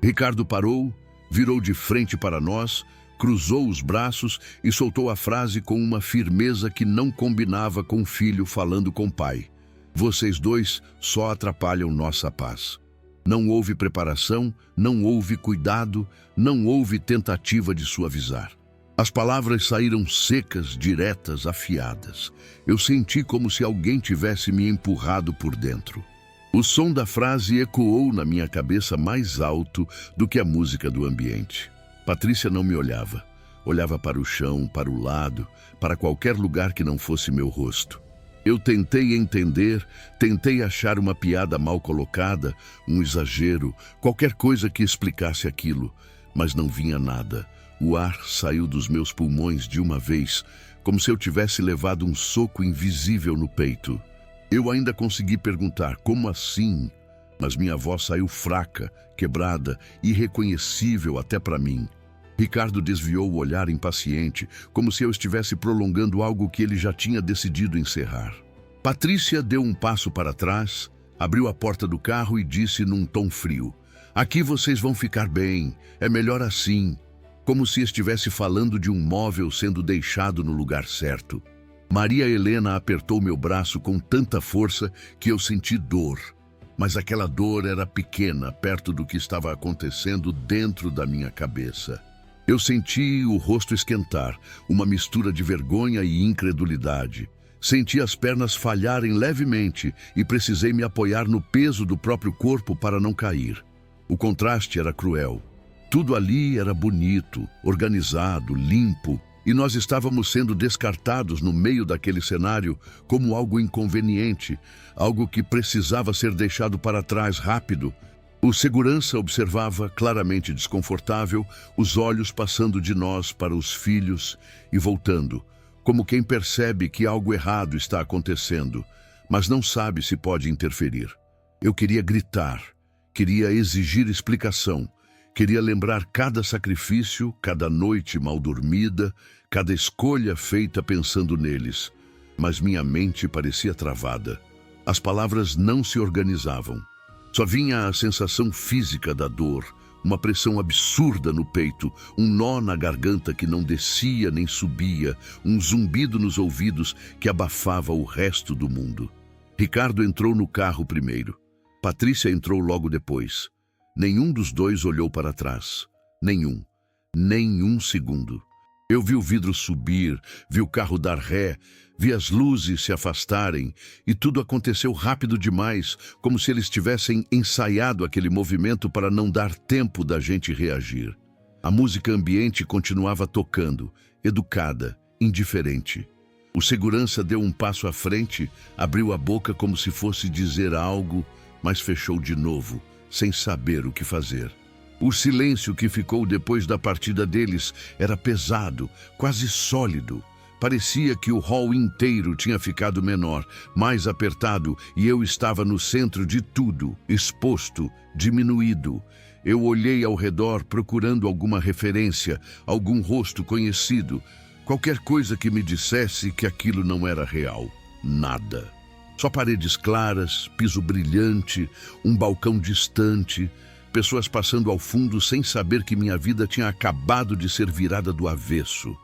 Ricardo parou, virou de frente para nós, cruzou os braços e soltou a frase com uma firmeza que não combinava com o filho falando com o pai. Vocês dois só atrapalham nossa paz. Não houve preparação, não houve cuidado, não houve tentativa de suavizar. As palavras saíram secas, diretas, afiadas. Eu senti como se alguém tivesse me empurrado por dentro. O som da frase ecoou na minha cabeça mais alto do que a música do ambiente. Patrícia não me olhava. Olhava para o chão, para o lado, para qualquer lugar que não fosse meu rosto. Eu tentei entender, tentei achar uma piada mal colocada, um exagero, qualquer coisa que explicasse aquilo, mas não vinha nada. O ar saiu dos meus pulmões de uma vez, como se eu tivesse levado um soco invisível no peito. Eu ainda consegui perguntar, como assim? Mas minha voz saiu fraca, quebrada, irreconhecível até para mim. Ricardo desviou o olhar impaciente, como se eu estivesse prolongando algo que ele já tinha decidido encerrar. Patrícia deu um passo para trás, abriu a porta do carro e disse num tom frio: "Aqui vocês vão ficar bem, é melhor assim", como se estivesse falando de um móvel sendo deixado no lugar certo. Maria Helena apertou meu braço com tanta força que eu senti dor. Mas aquela dor era pequena, perto do que estava acontecendo dentro da minha cabeça. Eu senti o rosto esquentar, uma mistura de vergonha e incredulidade. Senti as pernas falharem levemente e precisei me apoiar no peso do próprio corpo para não cair. O contraste era cruel. Tudo ali era bonito, organizado, limpo, e nós estávamos sendo descartados no meio daquele cenário como algo inconveniente, algo que precisava ser deixado para trás rápido. O segurança observava, claramente desconfortável, os olhos passando de nós para os filhos e voltando, como quem percebe que algo errado está acontecendo, mas não sabe se pode interferir. Eu queria gritar, queria exigir explicação, queria lembrar cada sacrifício, cada noite mal dormida, cada escolha feita pensando neles, mas minha mente parecia travada. As palavras não se organizavam. Só vinha a sensação física da dor, uma pressão absurda no peito, um nó na garganta que não descia nem subia, um zumbido nos ouvidos que abafava o resto do mundo. Ricardo entrou no carro primeiro. Patrícia entrou logo depois. Nenhum dos dois olhou para trás. Nenhum. Nem um segundo. Eu vi o vidro subir, vi o carro dar ré, vi as luzes se afastarem e tudo aconteceu rápido demais, como se eles tivessem ensaiado aquele movimento para não dar tempo da gente reagir. A música ambiente continuava tocando, educada, indiferente. O segurança deu um passo à frente, abriu a boca como se fosse dizer algo, mas fechou de novo, sem saber o que fazer. O silêncio que ficou depois da partida deles era pesado, quase sólido. Parecia que o hall inteiro tinha ficado menor, mais apertado, e eu estava no centro de tudo, exposto, diminuído. Eu olhei ao redor procurando alguma referência, algum rosto conhecido, qualquer coisa que me dissesse que aquilo não era real. Nada. Só paredes claras, piso brilhante, um balcão distante, pessoas passando ao fundo sem saber que minha vida tinha acabado de ser virada do avesso.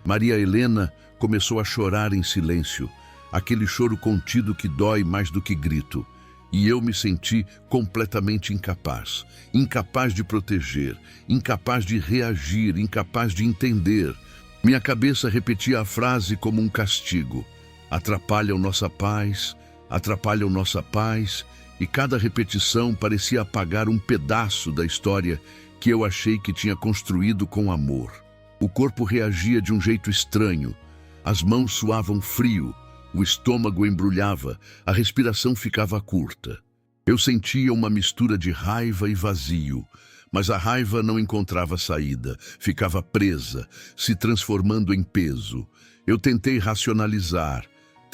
Maria Helena começou a chorar em silêncio, aquele choro contido que dói mais do que grito. E eu me senti completamente incapaz. Incapaz de proteger, incapaz de reagir, incapaz de entender. Minha cabeça repetia a frase como um castigo. Atrapalham nossa paz, atrapalham nossa paz, e cada repetição parecia apagar um pedaço da história que eu achei que tinha construído com amor. O corpo reagia de um jeito estranho, as mãos suavam frio, o estômago embrulhava, a respiração ficava curta. Eu sentia uma mistura de raiva e vazio, mas a raiva não encontrava saída, ficava presa, se transformando em peso. Eu tentei racionalizar,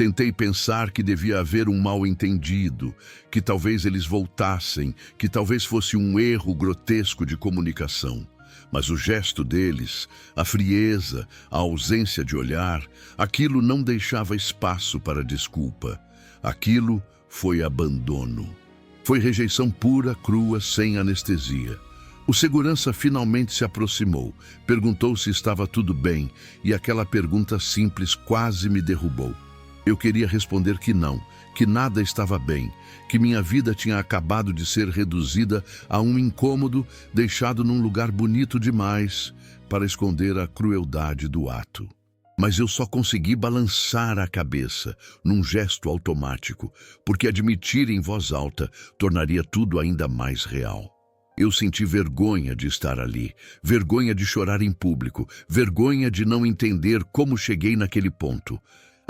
tentei pensar que devia haver um mal-entendido, que talvez eles voltassem, que talvez fosse um erro grotesco de comunicação. Mas o gesto deles, a frieza, a ausência de olhar, aquilo não deixava espaço para desculpa. Aquilo foi abandono. Foi rejeição pura, crua, sem anestesia. O segurança finalmente se aproximou, perguntou se estava tudo bem, e aquela pergunta simples quase me derrubou. Eu queria responder que não, que nada estava bem, que minha vida tinha acabado de ser reduzida a um incômodo deixado num lugar bonito demais para esconder a crueldade do ato. Mas eu só consegui balançar a cabeça num gesto automático, porque admitir em voz alta tornaria tudo ainda mais real. Eu senti vergonha de estar ali, vergonha de chorar em público, vergonha de não entender como cheguei naquele ponto.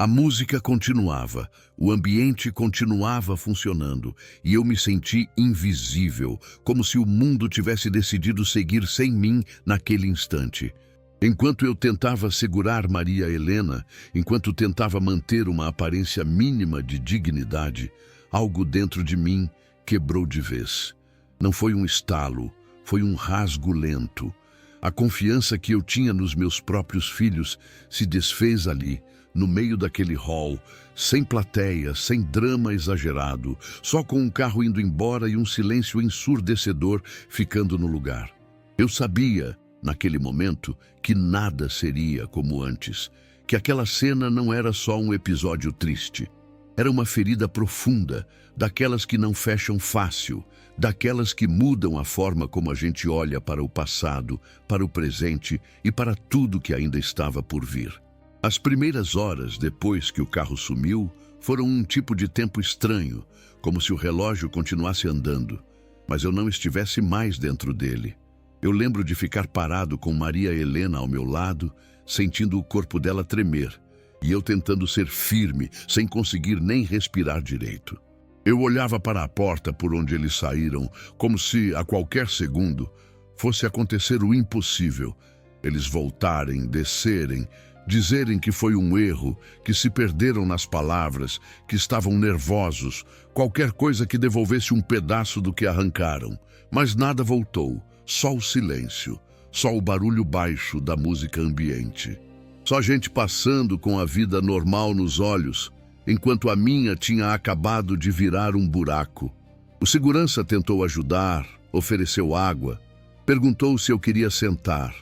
A música continuava, o ambiente continuava funcionando e eu me senti invisível, como se o mundo tivesse decidido seguir sem mim naquele instante. Enquanto eu tentava segurar Maria Helena, enquanto tentava manter uma aparência mínima de dignidade, algo dentro de mim quebrou de vez. Não foi um estalo, foi um rasgo lento. A confiança que eu tinha nos meus próprios filhos se desfez ali, no meio daquele hall, sem plateia, sem drama exagerado, só com um carro indo embora e um silêncio ensurdecedor ficando no lugar. Eu sabia, naquele momento, que nada seria como antes, que aquela cena não era só um episódio triste. Era uma ferida profunda, daquelas que não fecham fácil, daquelas que mudam a forma como a gente olha para o passado, para o presente e para tudo que ainda estava por vir. As primeiras horas depois que o carro sumiu foram um tipo de tempo estranho, como se o relógio continuasse andando, mas eu não estivesse mais dentro dele. Eu lembro de ficar parado com Maria Helena ao meu lado, sentindo o corpo dela tremer, e eu tentando ser firme, sem conseguir nem respirar direito. Eu olhava para a porta por onde eles saíram, como se, a qualquer segundo, fosse acontecer o impossível. Eles voltarem, descerem, dizerem que foi um erro, que se perderam nas palavras, que estavam nervosos, qualquer coisa que devolvesse um pedaço do que arrancaram. Mas nada voltou, só o silêncio, só o barulho baixo da música ambiente. Só gente passando com a vida normal nos olhos, enquanto a minha tinha acabado de virar um buraco. O segurança tentou ajudar, ofereceu água, perguntou se eu queria sentar.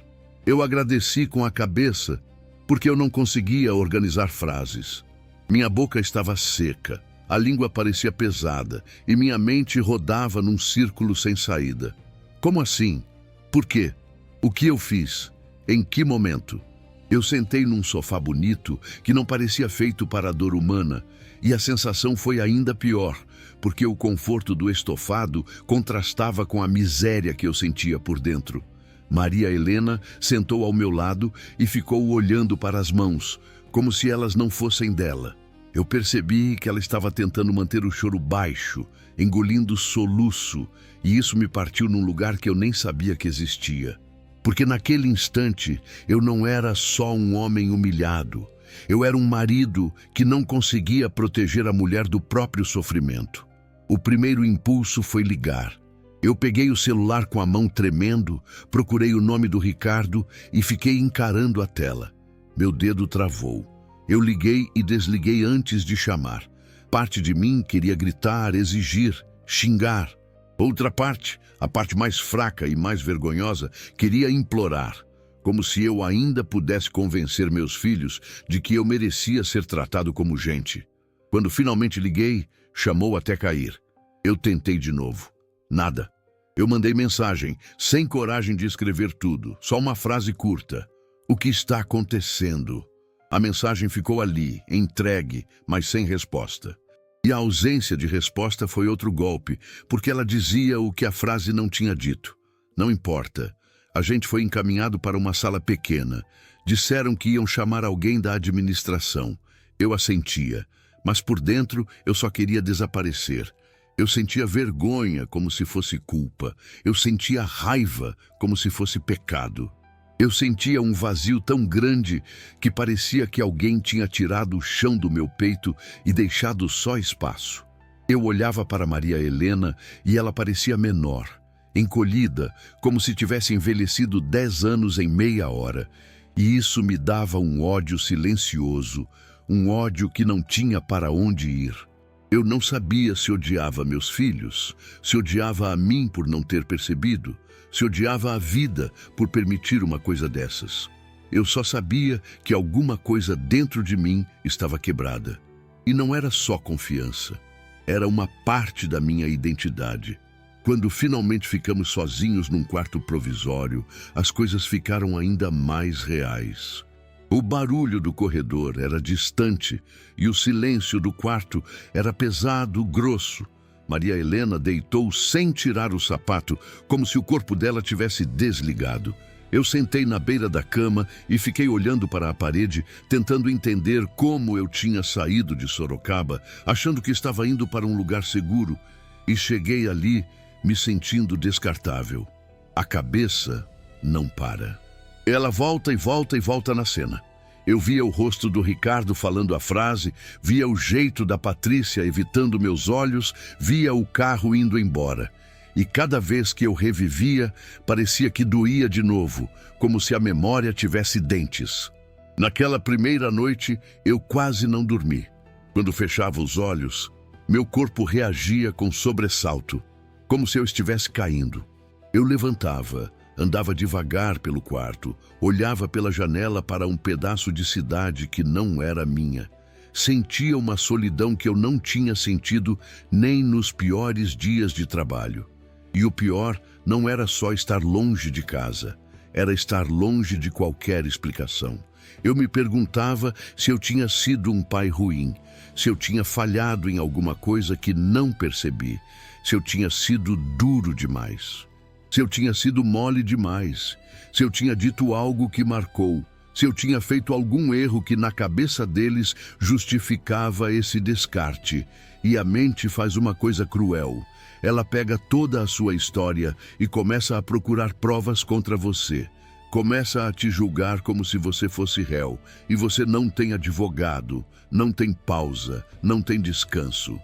Eu agradeci com a cabeça, porque eu não conseguia organizar frases. Minha boca estava seca, a língua parecia pesada e minha mente rodava num círculo sem saída. Como assim? Por quê? O que eu fiz? Em que momento? Eu sentei num sofá bonito que não parecia feito para a dor humana e a sensação foi ainda pior, porque o conforto do estofado contrastava com a miséria que eu sentia por dentro. Maria Helena sentou ao meu lado e ficou olhando para as mãos, como se elas não fossem dela. Eu percebi que ela estava tentando manter o choro baixo, engolindo soluço, e isso me partiu num lugar que eu nem sabia que existia. Porque naquele instante eu não era só um homem humilhado, eu era um marido que não conseguia proteger a mulher do próprio sofrimento. O primeiro impulso foi ligar. Eu peguei o celular com a mão tremendo, procurei o nome do Ricardo e fiquei encarando a tela. Meu dedo travou. Eu liguei e desliguei antes de chamar. Parte de mim queria gritar, exigir, xingar. Outra parte, a parte mais fraca e mais vergonhosa, queria implorar, como se eu ainda pudesse convencer meus filhos de que eu merecia ser tratado como gente. Quando finalmente liguei, chamou até cair. Eu tentei de novo. Nada. Eu mandei mensagem, sem coragem de escrever tudo, só uma frase curta. O que está acontecendo? A mensagem ficou ali, entregue, mas sem resposta. E a ausência de resposta foi outro golpe, porque ela dizia o que a frase não tinha dito. Não importa. A gente foi encaminhado para uma sala pequena. Disseram que iam chamar alguém da administração. Eu assentia, mas por dentro eu só queria desaparecer. Eu sentia vergonha como se fosse culpa. Eu sentia raiva como se fosse pecado. Eu sentia um vazio tão grande que parecia que alguém tinha tirado o chão do meu peito e deixado só espaço. Eu olhava para Maria Helena e ela parecia menor, encolhida, como se tivesse envelhecido 10 anos em meia hora. E isso me dava um ódio silencioso, um ódio que não tinha para onde ir. Eu não sabia se odiava meus filhos, se odiava a mim por não ter percebido, se odiava a vida por permitir uma coisa dessas. Eu só sabia que alguma coisa dentro de mim estava quebrada. E não era só confiança, era uma parte da minha identidade. Quando finalmente ficamos sozinhos num quarto provisório, as coisas ficaram ainda mais reais. O barulho do corredor era distante e o silêncio do quarto era pesado, grosso. Maria Helena deitou sem tirar o sapato, como se o corpo dela tivesse desligado. Eu sentei na beira da cama e fiquei olhando para a parede, tentando entender como eu tinha saído de Sorocaba, achando que estava indo para um lugar seguro, e cheguei ali me sentindo descartável. A cabeça não para. Ela volta e volta e volta na cena. Eu via o rosto do Ricardo falando a frase, via o jeito da Patrícia evitando meus olhos, via o carro indo embora. E cada vez que eu revivia, parecia que doía de novo, como se a memória tivesse dentes. Naquela primeira noite, eu quase não dormi. Quando fechava os olhos, meu corpo reagia com sobressalto, como se eu estivesse caindo. Eu levantava, andava devagar pelo quarto, olhava pela janela para um pedaço de cidade que não era minha. Sentia uma solidão que eu não tinha sentido nem nos piores dias de trabalho. E o pior não era só estar longe de casa, era estar longe de qualquer explicação. Eu me perguntava se eu tinha sido um pai ruim, se eu tinha falhado em alguma coisa que não percebi, se eu tinha sido duro demais. Se eu tinha sido mole demais, se eu tinha dito algo que marcou, se eu tinha feito algum erro que na cabeça deles justificava esse descarte. E a mente faz uma coisa cruel. Ela pega toda a sua história e começa a procurar provas contra você. Começa a te julgar como se você fosse réu, e você não tem advogado, não tem pausa, não tem descanso.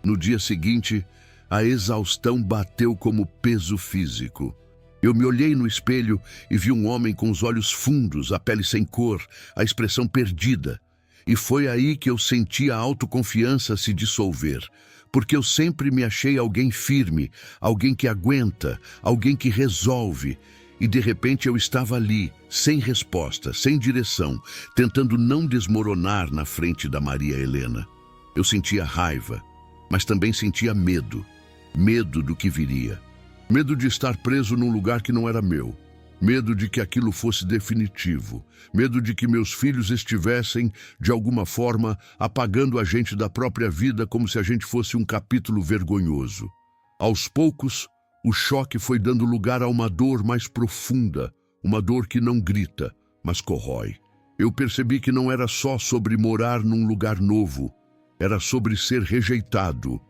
No dia seguinte, a exaustão bateu como peso físico. Eu me olhei no espelho e vi um homem com os olhos fundos, a pele sem cor, a expressão perdida. E foi aí que eu senti a autoconfiança se dissolver, porque eu sempre me achei alguém firme, alguém que aguenta, alguém que resolve. E de repente eu estava ali, sem resposta, sem direção, tentando não desmoronar na frente da Maria Helena. Eu sentia raiva, mas também sentia medo. Medo do que viria. Medo de estar preso num lugar que não era meu. Medo de que aquilo fosse definitivo. Medo de que meus filhos estivessem, de alguma forma, apagando a gente da própria vida como se a gente fosse um capítulo vergonhoso. Aos poucos, o choque foi dando lugar a uma dor mais profunda, uma dor que não grita, mas corrói. Eu percebi que não era só sobre morar num lugar novo, era sobre ser rejeitado,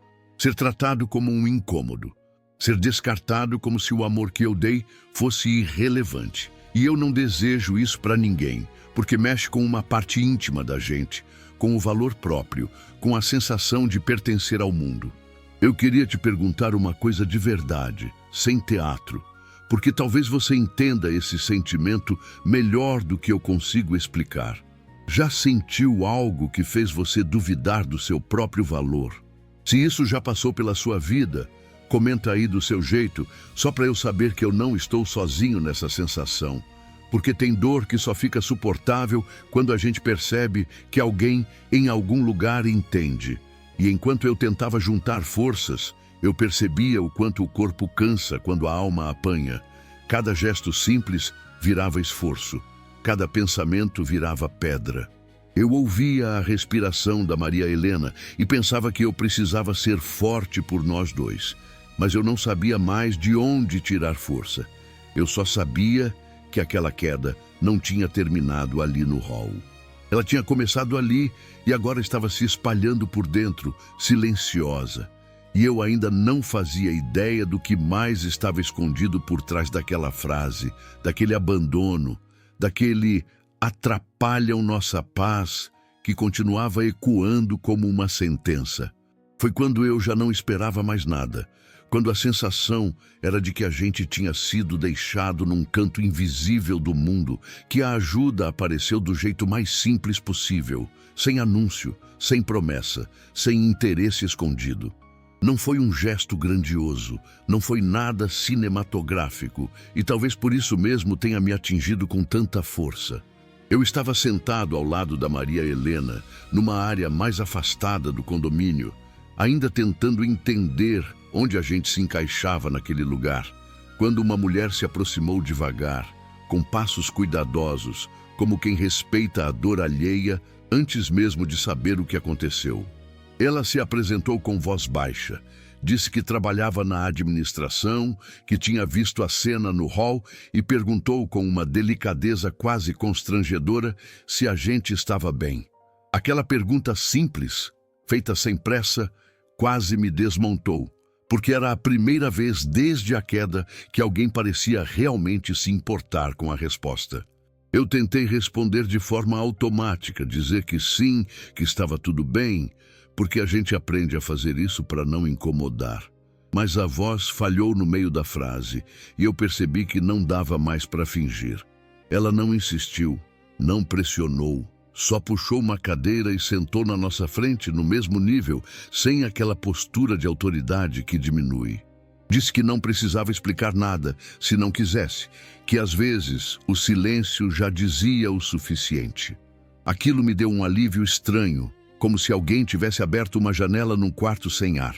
ser tratado como um incômodo, ser descartado como se o amor que eu dei fosse irrelevante. E eu não desejo isso para ninguém, porque mexe com uma parte íntima da gente, com o valor próprio, com a sensação de pertencer ao mundo. Eu queria te perguntar uma coisa de verdade, sem teatro, porque talvez você entenda esse sentimento melhor do que eu consigo explicar. Já sentiu algo que fez você duvidar do seu próprio valor? Se isso já passou pela sua vida, Comenta aí do seu jeito, só para eu saber que eu não estou sozinho nessa sensação. Porque tem dor que só fica suportável quando a gente percebe que alguém em algum lugar entende. E enquanto eu tentava juntar forças, eu percebia o quanto o corpo cansa quando a alma apanha. Cada gesto simples virava esforço. Cada pensamento virava pedra. Eu ouvia a respiração da Maria Helena e pensava que eu precisava ser forte por nós dois. Mas eu não sabia mais de onde tirar força. Eu só sabia que aquela queda não tinha terminado ali no hall. Ela tinha começado ali e agora estava se espalhando por dentro, silenciosa. E eu ainda não fazia ideia do que mais estava escondido por trás daquela frase, daquele abandono, daquele "atrapalham nossa paz", que continuava ecoando como uma sentença. Foi quando eu já não esperava mais nada, quando a sensação era de que a gente tinha sido deixado num canto invisível do mundo, que a ajuda apareceu do jeito mais simples possível, sem anúncio, sem promessa, sem interesse escondido. Não foi um gesto grandioso, não foi nada cinematográfico, e talvez por isso mesmo tenha me atingido com tanta força. Eu estava sentado ao lado da Maria Helena, numa área mais afastada do condomínio, ainda tentando entender onde a gente se encaixava naquele lugar, quando uma mulher se aproximou devagar, com passos cuidadosos, como quem respeita a dor alheia antes mesmo de saber o que aconteceu. Ela se apresentou com voz baixa, disse que trabalhava na administração, que tinha visto a cena no hall e perguntou com uma delicadeza quase constrangedora se a gente estava bem. Aquela pergunta simples, feita sem pressa, quase me desmontou, porque era a primeira vez desde a queda que alguém parecia realmente se importar com a resposta. Eu tentei responder de forma automática, dizer que sim, que estava tudo bem, porque a gente aprende a fazer isso para não incomodar. Mas a voz falhou no meio da frase e eu percebi que não dava mais para fingir. Ela não insistiu, não pressionou, só puxou uma cadeira e sentou na nossa frente no mesmo nível, sem aquela postura de autoridade que diminui. Disse que não precisava explicar nada, se não quisesse, que às vezes o silêncio já dizia o suficiente. Aquilo me deu um alívio estranho, como se alguém tivesse aberto uma janela num quarto sem ar.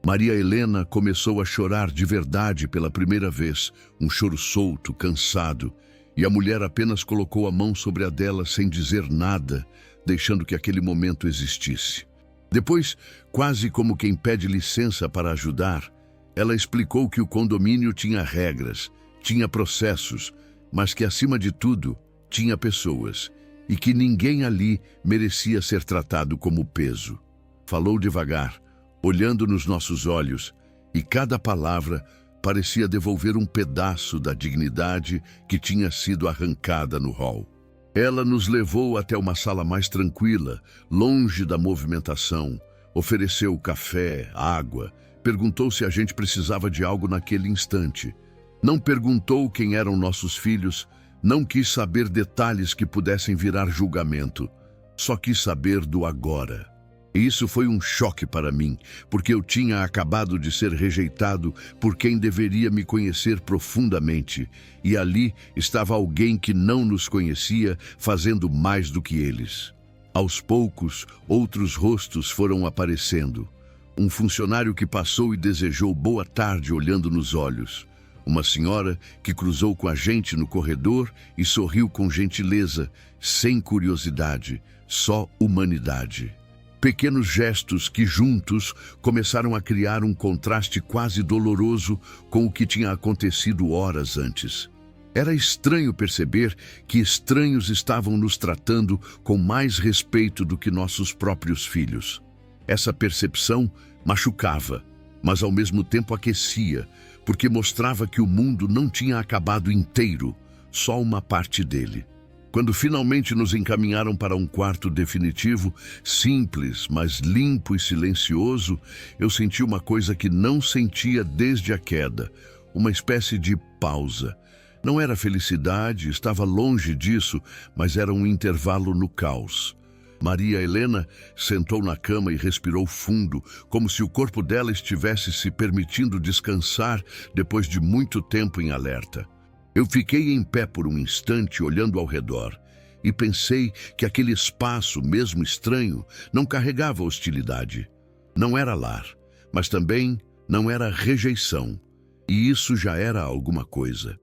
Maria Helena começou a chorar de verdade pela primeira vez, um choro solto, cansado, e a mulher apenas colocou a mão sobre a dela sem dizer nada, deixando que aquele momento existisse. Depois, quase como quem pede licença para ajudar, ela explicou que o condomínio tinha regras, tinha processos, mas que, acima de tudo, tinha pessoas, e que ninguém ali merecia ser tratado como peso. Falou devagar, olhando nos nossos olhos, e cada palavra parecia devolver um pedaço da dignidade que tinha sido arrancada no hall. Ela nos levou até uma sala mais tranquila, longe da movimentação, ofereceu café, água, perguntou se a gente precisava de algo naquele instante. Não perguntou quem eram nossos filhos, não quis saber detalhes que pudessem virar julgamento. Só quis saber do agora. E isso foi um choque para mim, porque eu tinha acabado de ser rejeitado por quem deveria me conhecer profundamente. E ali estava alguém que não nos conhecia, fazendo mais do que eles. Aos poucos, outros rostos foram aparecendo. Um funcionário que passou e desejou boa tarde olhando nos olhos. Uma senhora que cruzou com a gente no corredor e sorriu com gentileza, sem curiosidade, só humanidade. Pequenos gestos que juntos começaram a criar um contraste quase doloroso com o que tinha acontecido horas antes. Era estranho perceber que estranhos estavam nos tratando com mais respeito do que nossos próprios filhos. Essa percepção machucava, mas ao mesmo tempo aquecia, porque mostrava que o mundo não tinha acabado inteiro, só uma parte dele. Quando finalmente nos encaminharam para um quarto definitivo, simples, mas limpo e silencioso, eu senti uma coisa que não sentia desde a queda, uma espécie de pausa. Não era felicidade, estava longe disso, mas era um intervalo no caos. Maria Helena sentou na cama e respirou fundo, como se o corpo dela estivesse se permitindo descansar depois de muito tempo em alerta. Eu fiquei em pé por um instante olhando ao redor e pensei que aquele espaço, mesmo estranho, não carregava hostilidade. Não era lar, mas também não era rejeição, e isso já era alguma coisa.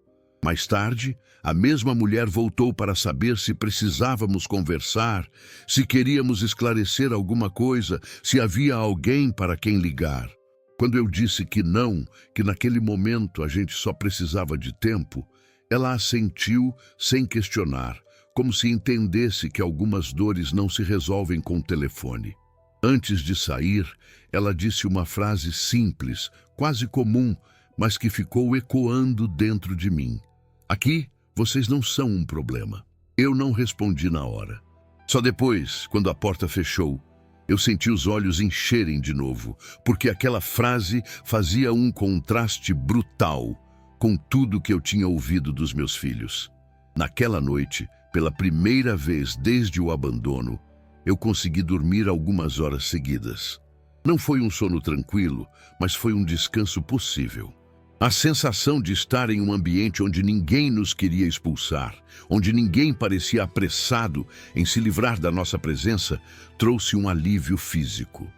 Mais tarde, a mesma mulher voltou para saber se precisávamos conversar, se queríamos esclarecer alguma coisa, se havia alguém para quem ligar. Quando eu disse que não, que naquele momento a gente só precisava de tempo, ela assentiu sem questionar, como se entendesse que algumas dores não se resolvem com o telefone. Antes de sair, ela disse uma frase simples, quase comum, mas que ficou ecoando dentro de mim. Aqui, vocês não são um problema. Eu não respondi na hora. Só depois, quando a porta fechou, eu senti os olhos encherem de novo, porque aquela frase fazia um contraste brutal com tudo que eu tinha ouvido dos meus filhos. Naquela noite, pela primeira vez desde o abandono, eu consegui dormir algumas horas seguidas. Não foi um sono tranquilo, mas foi um descanso possível. A sensação de estar em um ambiente onde ninguém nos queria expulsar, onde ninguém parecia apressado em se livrar da nossa presença, trouxe um alívio físico.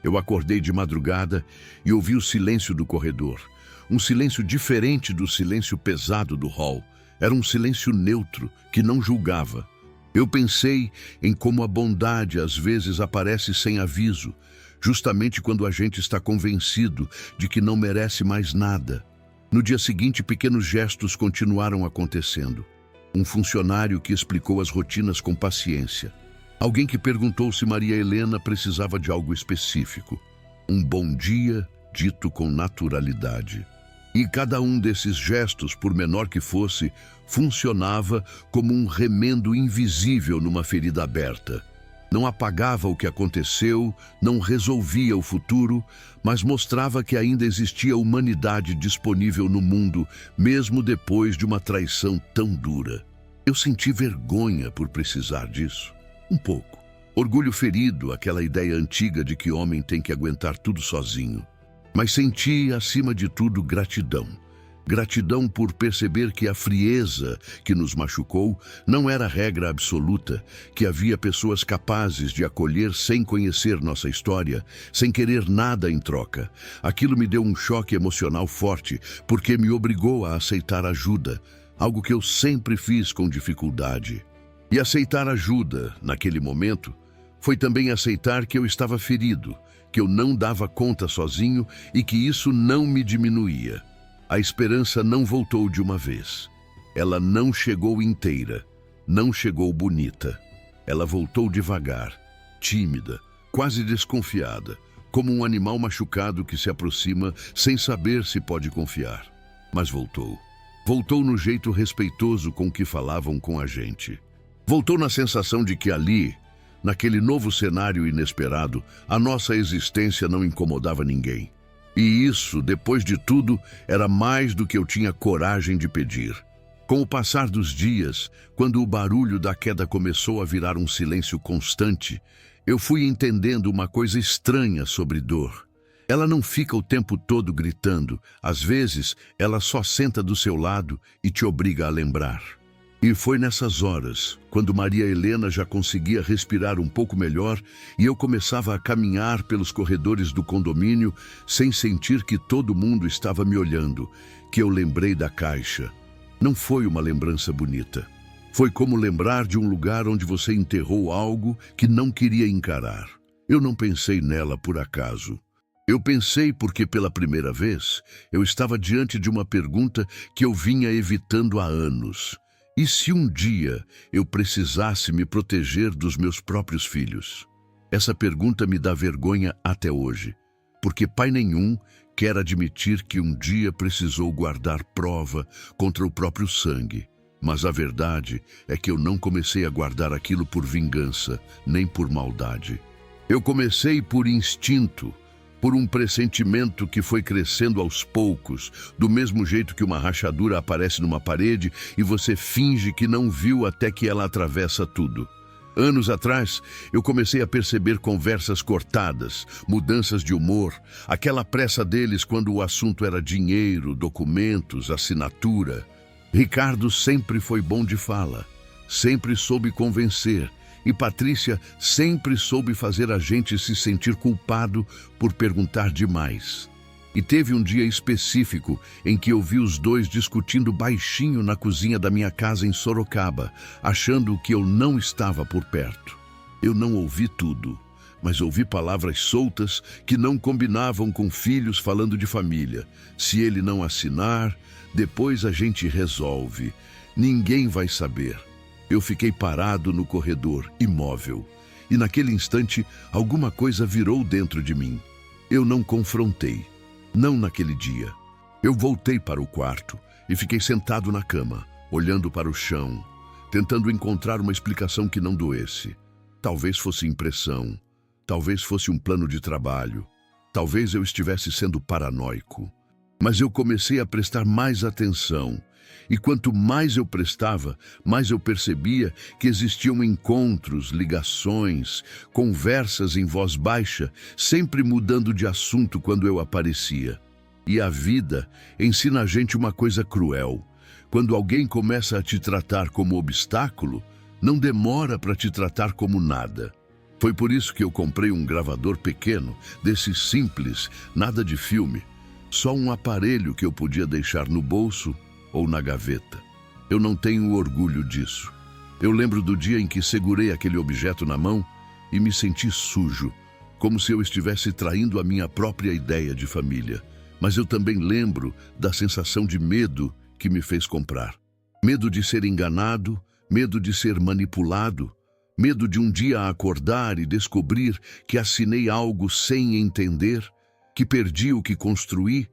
Eu acordei de madrugada e ouvi o silêncio do corredor, um silêncio diferente do silêncio pesado do hall. Era um silêncio neutro, que não julgava. Eu pensei em como a bondade às vezes aparece sem aviso, justamente quando a gente está convencido de que não merece mais nada. No dia seguinte, pequenos gestos continuaram acontecendo. Um funcionário que explicou as rotinas com paciência. Alguém que perguntou se Maria Helena precisava de algo específico. Um bom dia dito com naturalidade. E cada um desses gestos, por menor que fosse, funcionava como um remendo invisível numa ferida aberta. Não apagava o que aconteceu, não resolvia o futuro, mas mostrava que ainda existia humanidade disponível no mundo, mesmo depois de uma traição tão dura. Eu senti vergonha por precisar disso. Um pouco. Orgulho ferido, aquela ideia antiga de que homem tem que aguentar tudo sozinho. Mas senti, acima de tudo, gratidão. Gratidão por perceber que a frieza que nos machucou não era regra absoluta, que havia pessoas capazes de acolher sem conhecer nossa história, sem querer nada em troca. Aquilo me deu um choque emocional forte, porque me obrigou a aceitar ajuda, algo que eu sempre fiz com dificuldade. E aceitar ajuda, naquele momento, foi também aceitar que eu estava ferido, que eu não dava conta sozinho e que isso não me diminuía. A esperança não voltou de uma vez. Ela não chegou inteira, não chegou bonita. Ela voltou devagar, tímida, quase desconfiada, como um animal machucado que se aproxima sem saber se pode confiar. Mas voltou. Voltou no jeito respeitoso com que falavam com a gente. Voltou na sensação de que ali, naquele novo cenário inesperado, a nossa existência não incomodava ninguém. E isso, depois de tudo, era mais do que eu tinha coragem de pedir. Com o passar dos dias, quando o barulho da queda começou a virar um silêncio constante, eu fui entendendo uma coisa estranha sobre dor. Ela não fica o tempo todo gritando. Às vezes, ela só senta do seu lado e te obriga a lembrar. E foi nessas horas, quando Maria Helena já conseguia respirar um pouco melhor e eu começava a caminhar pelos corredores do condomínio sem sentir que todo mundo estava me olhando, que eu lembrei da caixa. Não foi uma lembrança bonita. Foi como lembrar de um lugar onde você enterrou algo que não queria encarar. Eu não pensei nela por acaso. Eu pensei porque, pela primeira vez, eu estava diante de uma pergunta que eu vinha evitando há anos. E se um dia eu precisasse me proteger dos meus próprios filhos? Essa pergunta me dá vergonha até hoje, porque pai nenhum quer admitir que um dia precisou guardar prova contra o próprio sangue. Mas a verdade é que eu não comecei a guardar aquilo por vingança, nem por maldade. Eu comecei por instinto, por um pressentimento que foi crescendo aos poucos, do mesmo jeito que uma rachadura aparece numa parede e você finge que não viu até que ela atravessa tudo. Anos atrás, eu comecei a perceber conversas cortadas, mudanças de humor, aquela pressa deles quando o assunto era dinheiro, documentos, assinatura. Ricardo sempre foi bom de fala, sempre soube convencer, e Patrícia sempre soube fazer a gente se sentir culpado por perguntar demais. E teve um dia específico em que eu vi os dois discutindo baixinho na cozinha da minha casa em Sorocaba, achando que eu não estava por perto. Eu não ouvi tudo, mas ouvi palavras soltas que não combinavam com filhos falando de família. Se ele não assinar, depois a gente resolve. Ninguém vai saber. Eu fiquei parado no corredor, imóvel. E naquele instante, alguma coisa virou dentro de mim. Eu não confrontei. Não naquele dia. Eu voltei para o quarto e fiquei sentado na cama, olhando para o chão, tentando encontrar uma explicação que não doesse. Talvez fosse impressão, talvez fosse um plano de trabalho, talvez eu estivesse sendo paranoico. Mas eu comecei a prestar mais atenção, e quanto mais eu prestava, mais eu percebia que existiam encontros, ligações, conversas em voz baixa, sempre mudando de assunto quando eu aparecia. E a vida ensina a gente uma coisa cruel. Quando alguém começa a te tratar como obstáculo, não demora para te tratar como nada. Foi por isso que eu comprei um gravador pequeno, desses simples, nada de filme, só um aparelho que eu podia deixar no bolso ou na gaveta. Eu não tenho orgulho disso. Eu lembro do dia em que segurei aquele objeto na mão e me senti sujo, como se eu estivesse traindo a minha própria ideia de família. Mas eu também lembro da sensação de medo que me fez comprar. Medo de ser enganado, medo de ser manipulado, medo de um dia acordar e descobrir que assinei algo sem entender, que perdi o que construí,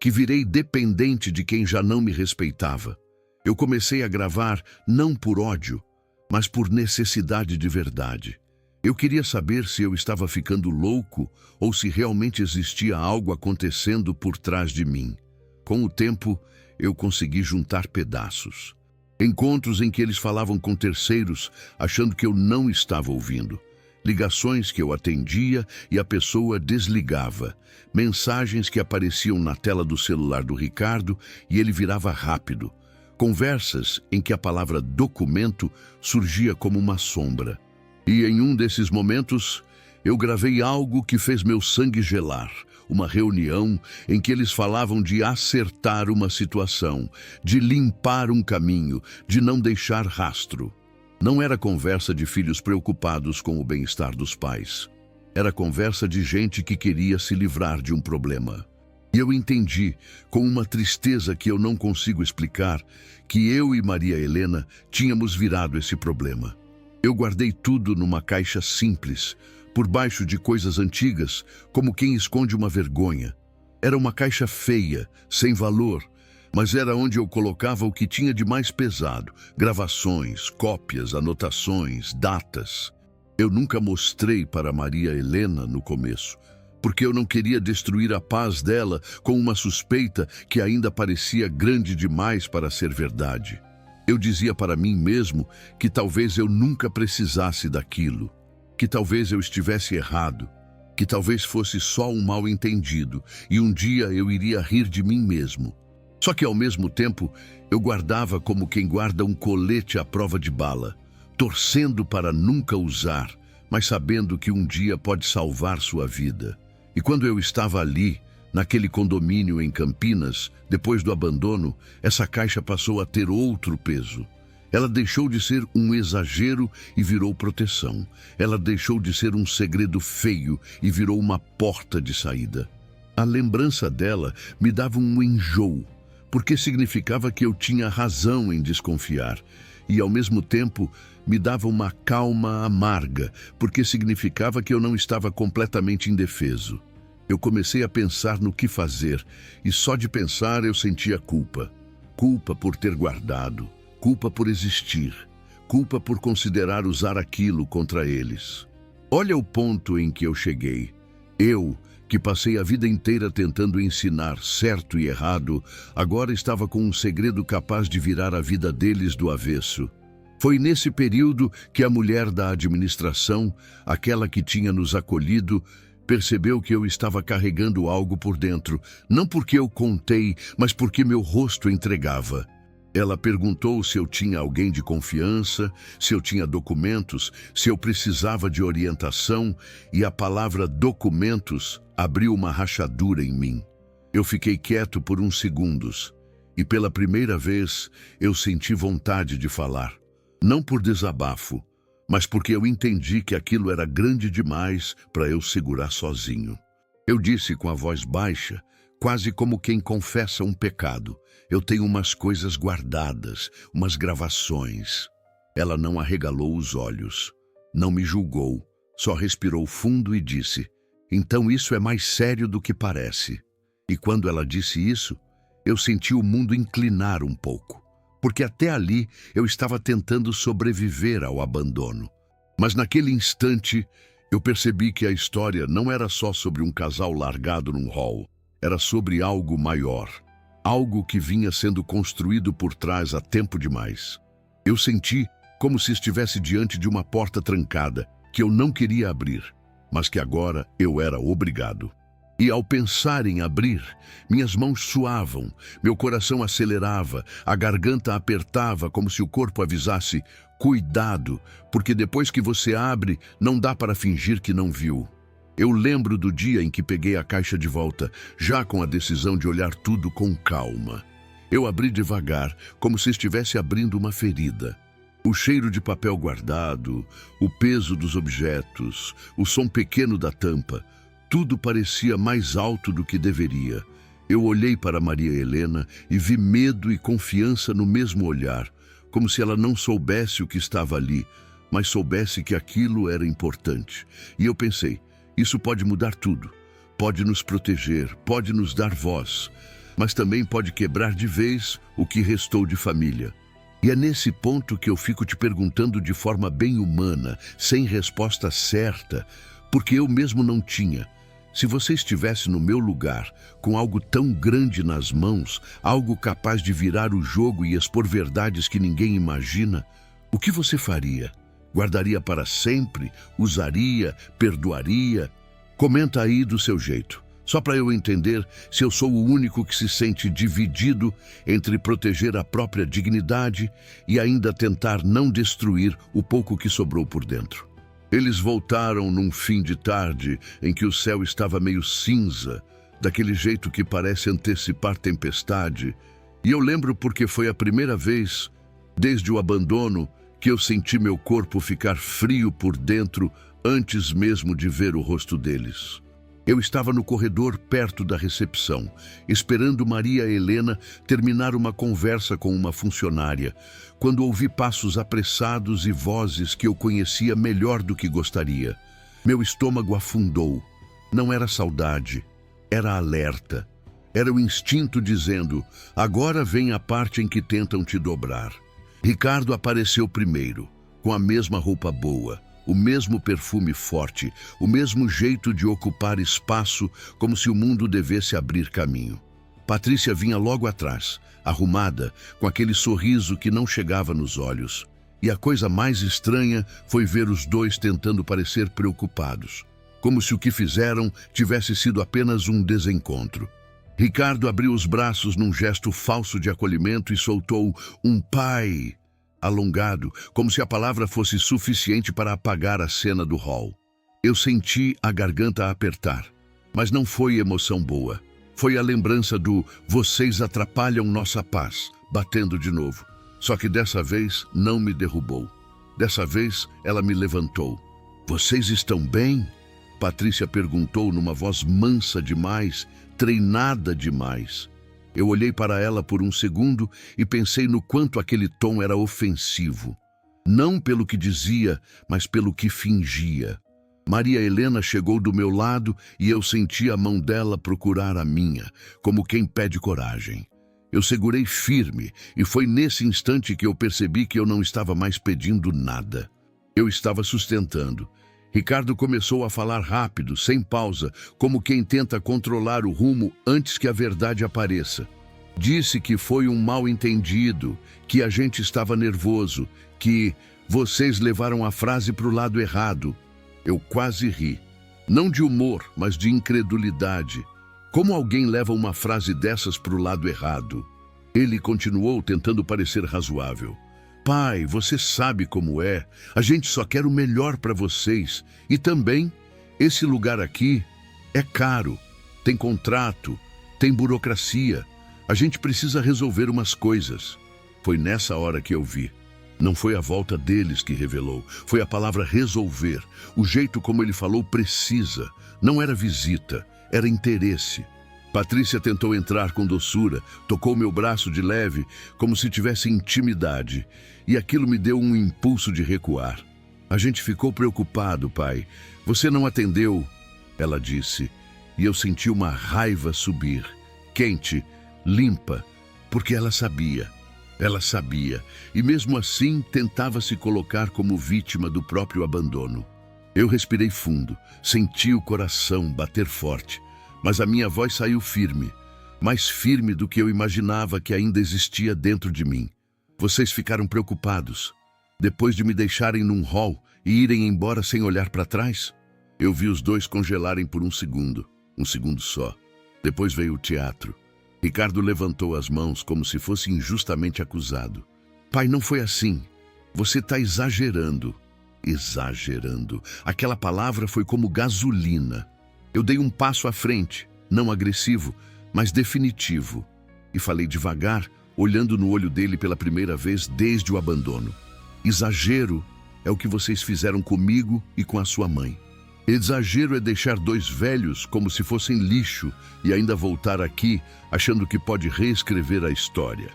que virei dependente de quem já não me respeitava. Eu comecei a gravar não por ódio, mas por necessidade de verdade. Eu queria saber se eu estava ficando louco ou se realmente existia algo acontecendo por trás de mim. Com o tempo, eu consegui juntar pedaços. Encontros em que eles falavam com terceiros, achando que eu não estava ouvindo. Ligações que eu atendia e a pessoa desligava. Mensagens que apareciam na tela do celular do Ricardo e ele virava rápido. Conversas em que a palavra documento surgia como uma sombra. E em um desses momentos, eu gravei algo que fez meu sangue gelar. Uma reunião em que eles falavam de acertar uma situação, de limpar um caminho, de não deixar rastro. Não era conversa de filhos preocupados com o bem-estar dos pais. Era conversa de gente que queria se livrar de um problema. E eu entendi, com uma tristeza que eu não consigo explicar, que eu e Maria Helena tínhamos virado esse problema. Eu guardei tudo numa caixa simples, por baixo de coisas antigas, como quem esconde uma vergonha. Era uma caixa feia, sem valor, mas era onde eu colocava o que tinha de mais pesado: gravações, cópias, anotações, datas. Eu nunca mostrei para Maria Helena no começo, porque eu não queria destruir a paz dela com uma suspeita que ainda parecia grande demais para ser verdade. Eu dizia para mim mesmo que talvez eu nunca precisasse daquilo, que talvez eu estivesse errado, que talvez fosse só um mal-entendido e um dia eu iria rir de mim mesmo. Só que ao mesmo tempo eu guardava como quem guarda um colete à prova de bala, torcendo para nunca usar, mas sabendo que um dia pode salvar sua vida. E quando eu estava ali, naquele condomínio em Campinas, depois do abandono, essa caixa passou a ter outro peso. Ela deixou de ser um exagero e virou proteção. Ela deixou de ser um segredo feio e virou uma porta de saída. A lembrança dela me dava um enjoo, porque significava que eu tinha razão em desconfiar, e ao mesmo tempo me dava uma calma amarga, porque significava que eu não estava completamente indefeso. Eu comecei a pensar no que fazer, e só de pensar eu sentia culpa. Culpa por ter guardado, culpa por existir, culpa por considerar usar aquilo contra eles. Olha o ponto em que eu cheguei. Eu, que passei a vida inteira tentando ensinar certo e errado, agora estava com um segredo capaz de virar a vida deles do avesso. Foi nesse período que a mulher da administração, aquela que tinha nos acolhido, percebeu que eu estava carregando algo por dentro, não porque eu contei, mas porque meu rosto entregava. Ela perguntou se eu tinha alguém de confiança, se eu tinha documentos, se eu precisava de orientação, e a palavra documentos abriu uma rachadura em mim. Eu fiquei quieto por uns segundos, e pela primeira vez eu senti vontade de falar. Não por desabafo, mas porque eu entendi que aquilo era grande demais para eu segurar sozinho. Eu disse com a voz baixa, quase como quem confessa um pecado: eu tenho umas coisas guardadas, umas gravações. Ela não arregalou os olhos, não me julgou, só respirou fundo e disse: então isso é mais sério do que parece. E quando ela disse isso, eu senti o mundo inclinar um pouco, porque até ali eu estava tentando sobreviver ao abandono. Mas naquele instante, eu percebi que a história não era só sobre um casal largado num hall. Era sobre algo maior, algo que vinha sendo construído por trás há tempo demais. Eu senti como se estivesse diante de uma porta trancada, que eu não queria abrir, mas que agora eu era obrigado. E ao pensar em abrir, minhas mãos suavam, meu coração acelerava, a garganta apertava como se o corpo avisasse: cuidado, porque depois que você abre, não dá para fingir que não viu. Eu lembro do dia em que peguei a caixa de volta, já com a decisão de olhar tudo com calma. Eu abri devagar, como se estivesse abrindo uma ferida. O cheiro de papel guardado, o peso dos objetos, o som pequeno da tampa, tudo parecia mais alto do que deveria. Eu olhei para Maria Helena e vi medo e confiança no mesmo olhar, como se ela não soubesse o que estava ali, mas soubesse que aquilo era importante. E eu pensei: isso pode mudar tudo. Pode nos proteger, pode nos dar voz, mas também pode quebrar de vez o que restou de família. E é nesse ponto que eu fico te perguntando de forma bem humana, sem resposta certa, porque eu mesmo não tinha. Se você estivesse no meu lugar, com algo tão grande nas mãos, algo capaz de virar o jogo e expor verdades que ninguém imagina, o que você faria? Guardaria para sempre? Usaria? Perdoaria? Comenta aí do seu jeito, só para eu entender se eu sou o único que se sente dividido entre proteger a própria dignidade e ainda tentar não destruir o pouco que sobrou por dentro. Eles voltaram num fim de tarde em que o céu estava meio cinza, daquele jeito que parece antecipar tempestade, e eu lembro porque foi a primeira vez, desde o abandono, que eu senti meu corpo ficar frio por dentro antes mesmo de ver o rosto deles. Eu estava no corredor perto da recepção, esperando Maria Helena terminar uma conversa com uma funcionária, quando ouvi passos apressados e vozes que eu conhecia melhor do que gostaria. Meu estômago afundou. Não era saudade, era alerta. Era o instinto dizendo: agora vem a parte em que tentam te dobrar. Ricardo apareceu primeiro, com a mesma roupa boa, o mesmo perfume forte, o mesmo jeito de ocupar espaço, como se o mundo devesse abrir caminho. Patrícia vinha logo atrás, arrumada, com aquele sorriso que não chegava nos olhos. E a coisa mais estranha foi ver os dois tentando parecer preocupados, como se o que fizeram tivesse sido apenas um desencontro. Ricardo abriu os braços num gesto falso de acolhimento e soltou um pai alongado, como se a palavra fosse suficiente para apagar a cena do hall. Eu senti a garganta apertar, mas não foi emoção boa. Foi a lembrança do "vocês atrapalham nossa paz", batendo de novo. Só que dessa vez não me derrubou. Dessa vez ela me levantou. "Vocês estão bem?" Patrícia perguntou numa voz mansa demais, treinada demais. Eu olhei para ela por um segundo e pensei no quanto aquele tom era ofensivo. Não pelo que dizia, mas pelo que fingia. Maria Helena chegou do meu lado e eu senti a mão dela procurar a minha, como quem pede coragem. Eu segurei firme e foi nesse instante que eu percebi que eu não estava mais pedindo nada. Eu estava sustentando. Ricardo começou a falar rápido, sem pausa, como quem tenta controlar o rumo antes que a verdade apareça. Disse que foi um mal-entendido, que a gente estava nervoso, que vocês levaram a frase para o lado errado. Eu quase ri. Não de humor, mas de incredulidade. Como alguém leva uma frase dessas para o lado errado? Ele continuou tentando parecer razoável. Pai, você sabe como é. A gente só quer o melhor para vocês. E também, esse lugar aqui é caro. Tem contrato, tem burocracia. A gente precisa resolver umas coisas. Foi nessa hora que eu vi. Não foi a volta deles que revelou. Foi a palavra resolver. O jeito como ele falou precisa. Não era visita, era interesse. Patrícia tentou entrar com doçura, tocou meu braço de leve, como se tivesse intimidade. E aquilo me deu um impulso de recuar. A gente ficou preocupado, pai. Você não atendeu, ela disse. E eu senti uma raiva subir. Quente, limpa, porque ela sabia. Ela sabia, e mesmo assim tentava se colocar como vítima do próprio abandono. Eu respirei fundo, senti o coração bater forte, mas a minha voz saiu firme, mais firme do que eu imaginava que ainda existia dentro de mim. Vocês ficaram preocupados. Depois de me deixarem num hall e irem embora sem olhar para trás, eu vi os dois congelarem por um segundo só. Depois veio o teatro. Ricardo levantou as mãos como se fosse injustamente acusado. Pai, não foi assim. Você está exagerando. Exagerando. Aquela palavra foi como gasolina. Eu dei um passo à frente, não agressivo, mas definitivo. E falei devagar, olhando no olho dele pela primeira vez desde o abandono. Exagero é o que vocês fizeram comigo e com a sua mãe. Exagero é deixar dois velhos como se fossem lixo e ainda voltar aqui achando que pode reescrever a história.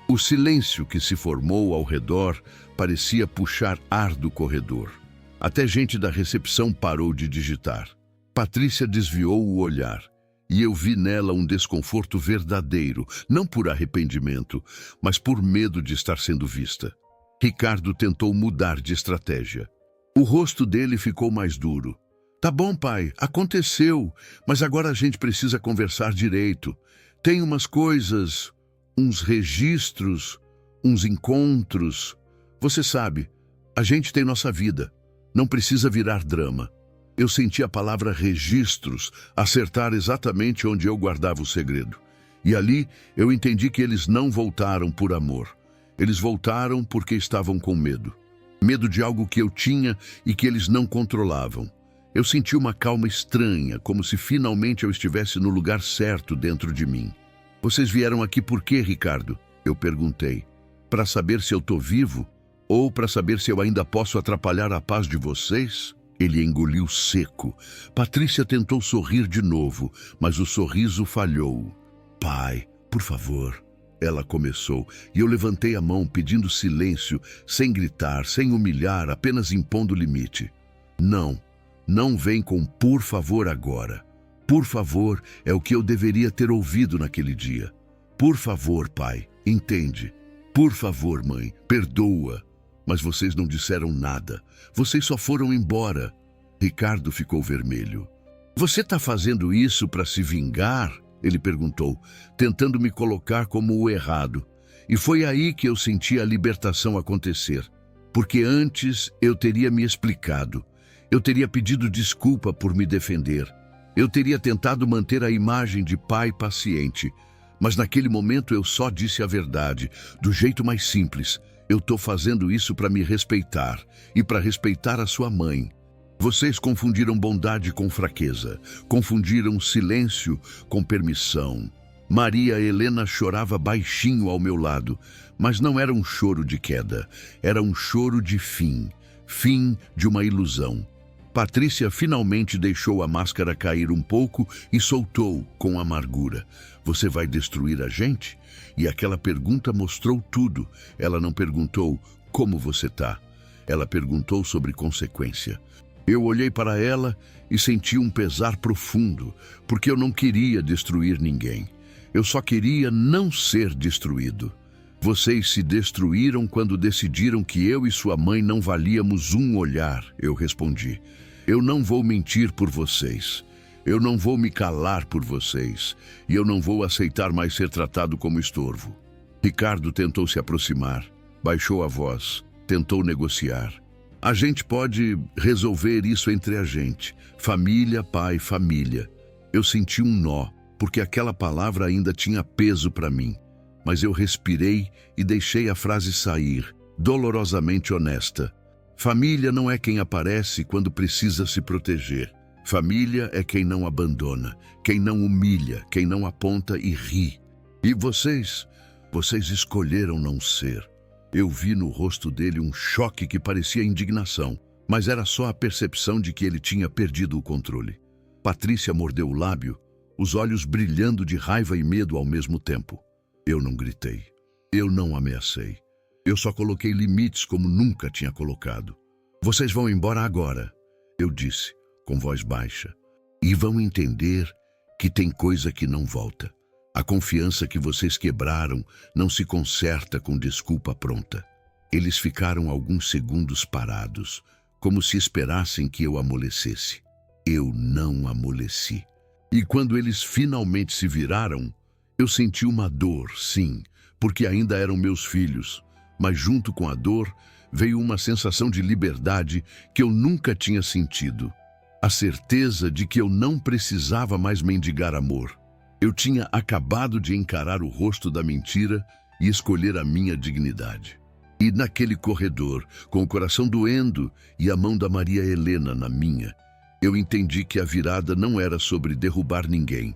O silêncio que se formou ao redor parecia puxar ar do corredor. Até gente da recepção parou de digitar. Patrícia desviou o olhar e eu vi nela um desconforto verdadeiro, não por arrependimento, mas por medo de estar sendo vista. Ricardo tentou mudar de estratégia. O rosto dele ficou mais duro. Tá bom, pai, aconteceu, mas agora a gente precisa conversar direito. Tem umas coisas, uns registros, uns encontros. Você sabe, a gente tem nossa vida, não precisa virar drama. Eu senti a palavra registros acertar exatamente onde eu guardava o segredo. E ali eu entendi que eles não voltaram por amor. Eles voltaram porque estavam com medo. Medo de algo que eu tinha e que eles não controlavam. Eu senti uma calma estranha, como se finalmente eu estivesse no lugar certo dentro de mim. Vocês vieram aqui por quê, Ricardo? Eu perguntei. Para saber se eu tô vivo? Ou para saber se eu ainda posso atrapalhar a paz de vocês? Ele engoliu seco. Patrícia tentou sorrir de novo, mas o sorriso falhou. Pai, por favor. Ela começou, e eu levantei a mão pedindo silêncio, sem gritar, sem humilhar, apenas impondo limite. Não vem com por favor agora. Por favor é o que eu deveria ter ouvido naquele dia. Por favor, pai, entende. Por favor, mãe, perdoa. Mas vocês não disseram nada. Vocês só foram embora. Ricardo ficou vermelho. Você está fazendo isso para se vingar? Ele perguntou, tentando me colocar como o errado. E foi aí que eu senti a libertação acontecer. Porque antes eu teria me explicado. Eu teria pedido desculpa por me defender. Eu teria tentado manter a imagem de pai paciente. Mas naquele momento eu só disse a verdade, do jeito mais simples. Eu estou fazendo isso para me respeitar e para respeitar a sua mãe. Vocês confundiram bondade com fraqueza. Confundiram silêncio com permissão. Maria Helena chorava baixinho ao meu lado, mas não era um choro de queda. Era um choro de fim. Fim de uma ilusão. Patrícia finalmente deixou a máscara cair um pouco e soltou com amargura. Você vai destruir a gente? E aquela pergunta mostrou tudo. Ela não perguntou como você tá. Ela perguntou sobre consequência. Eu olhei para ela e senti um pesar profundo, porque eu não queria destruir ninguém. Eu só queria não ser destruído. Vocês se destruíram quando decidiram que eu e sua mãe não valíamos um olhar, eu respondi. Eu não vou mentir por vocês. Eu não vou me calar por vocês. E eu não vou aceitar mais ser tratado como estorvo. Ricardo tentou se aproximar, baixou a voz, tentou negociar. A gente pode resolver isso entre a gente. Família, pai, família. Eu senti um nó, porque aquela palavra ainda tinha peso para mim. Mas eu respirei e deixei a frase sair, dolorosamente honesta. Família não é quem aparece quando precisa se proteger. Família é quem não abandona, quem não humilha, quem não aponta e ri. E vocês escolheram não ser. Eu vi no rosto dele um choque que parecia indignação, mas era só a percepção de que ele tinha perdido o controle. Patrícia mordeu o lábio, os olhos brilhando de raiva e medo ao mesmo tempo. Eu não gritei. Eu não ameacei. Eu só coloquei limites como nunca tinha colocado. Vocês vão embora agora, eu disse, com voz baixa. E vão entender que tem coisa que não volta. A confiança que vocês quebraram não se conserta com desculpa pronta. Eles ficaram alguns segundos parados, como se esperassem que eu amolecesse. Eu não amoleci. E quando eles finalmente se viraram, eu senti uma dor, sim, porque ainda eram meus filhos, mas junto com a dor veio uma sensação de liberdade que eu nunca tinha sentido. A certeza de que eu não precisava mais mendigar amor. Eu tinha acabado de encarar o rosto da mentira e escolher a minha dignidade. E naquele corredor, com o coração doendo e a mão da Maria Helena na minha, eu entendi que a virada não era sobre derrubar ninguém,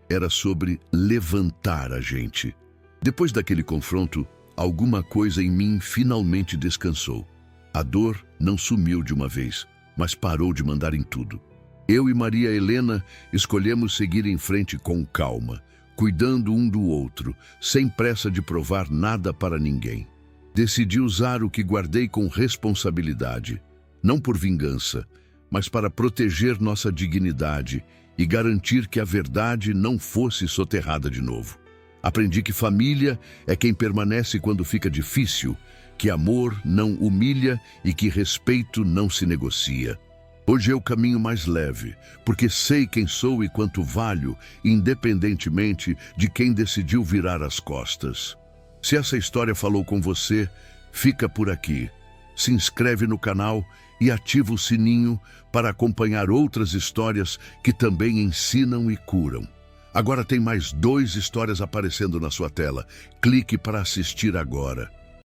era sobre levantar a gente. Depois daquele confronto, alguma coisa em mim finalmente descansou. A dor não sumiu de uma vez, mas parou de mandar em tudo. Eu e Maria Helena escolhemos seguir em frente com calma, cuidando um do outro, sem pressa de provar nada para ninguém. Decidi usar o que guardei com responsabilidade, não por vingança, mas para proteger nossa dignidade e garantir que a verdade não fosse soterrada de novo. Aprendi que família é quem permanece quando fica difícil, que amor não humilha e que respeito não se negocia. Hoje eu caminho mais leve, porque sei quem sou e quanto valho, independentemente de quem decidiu virar as costas. Se essa história falou com você, fica por aqui. Se inscreve no canal e ativa o sininho para acompanhar outras histórias que também ensinam e curam. Agora tem mais 2 histórias aparecendo na sua tela. Clique para assistir agora.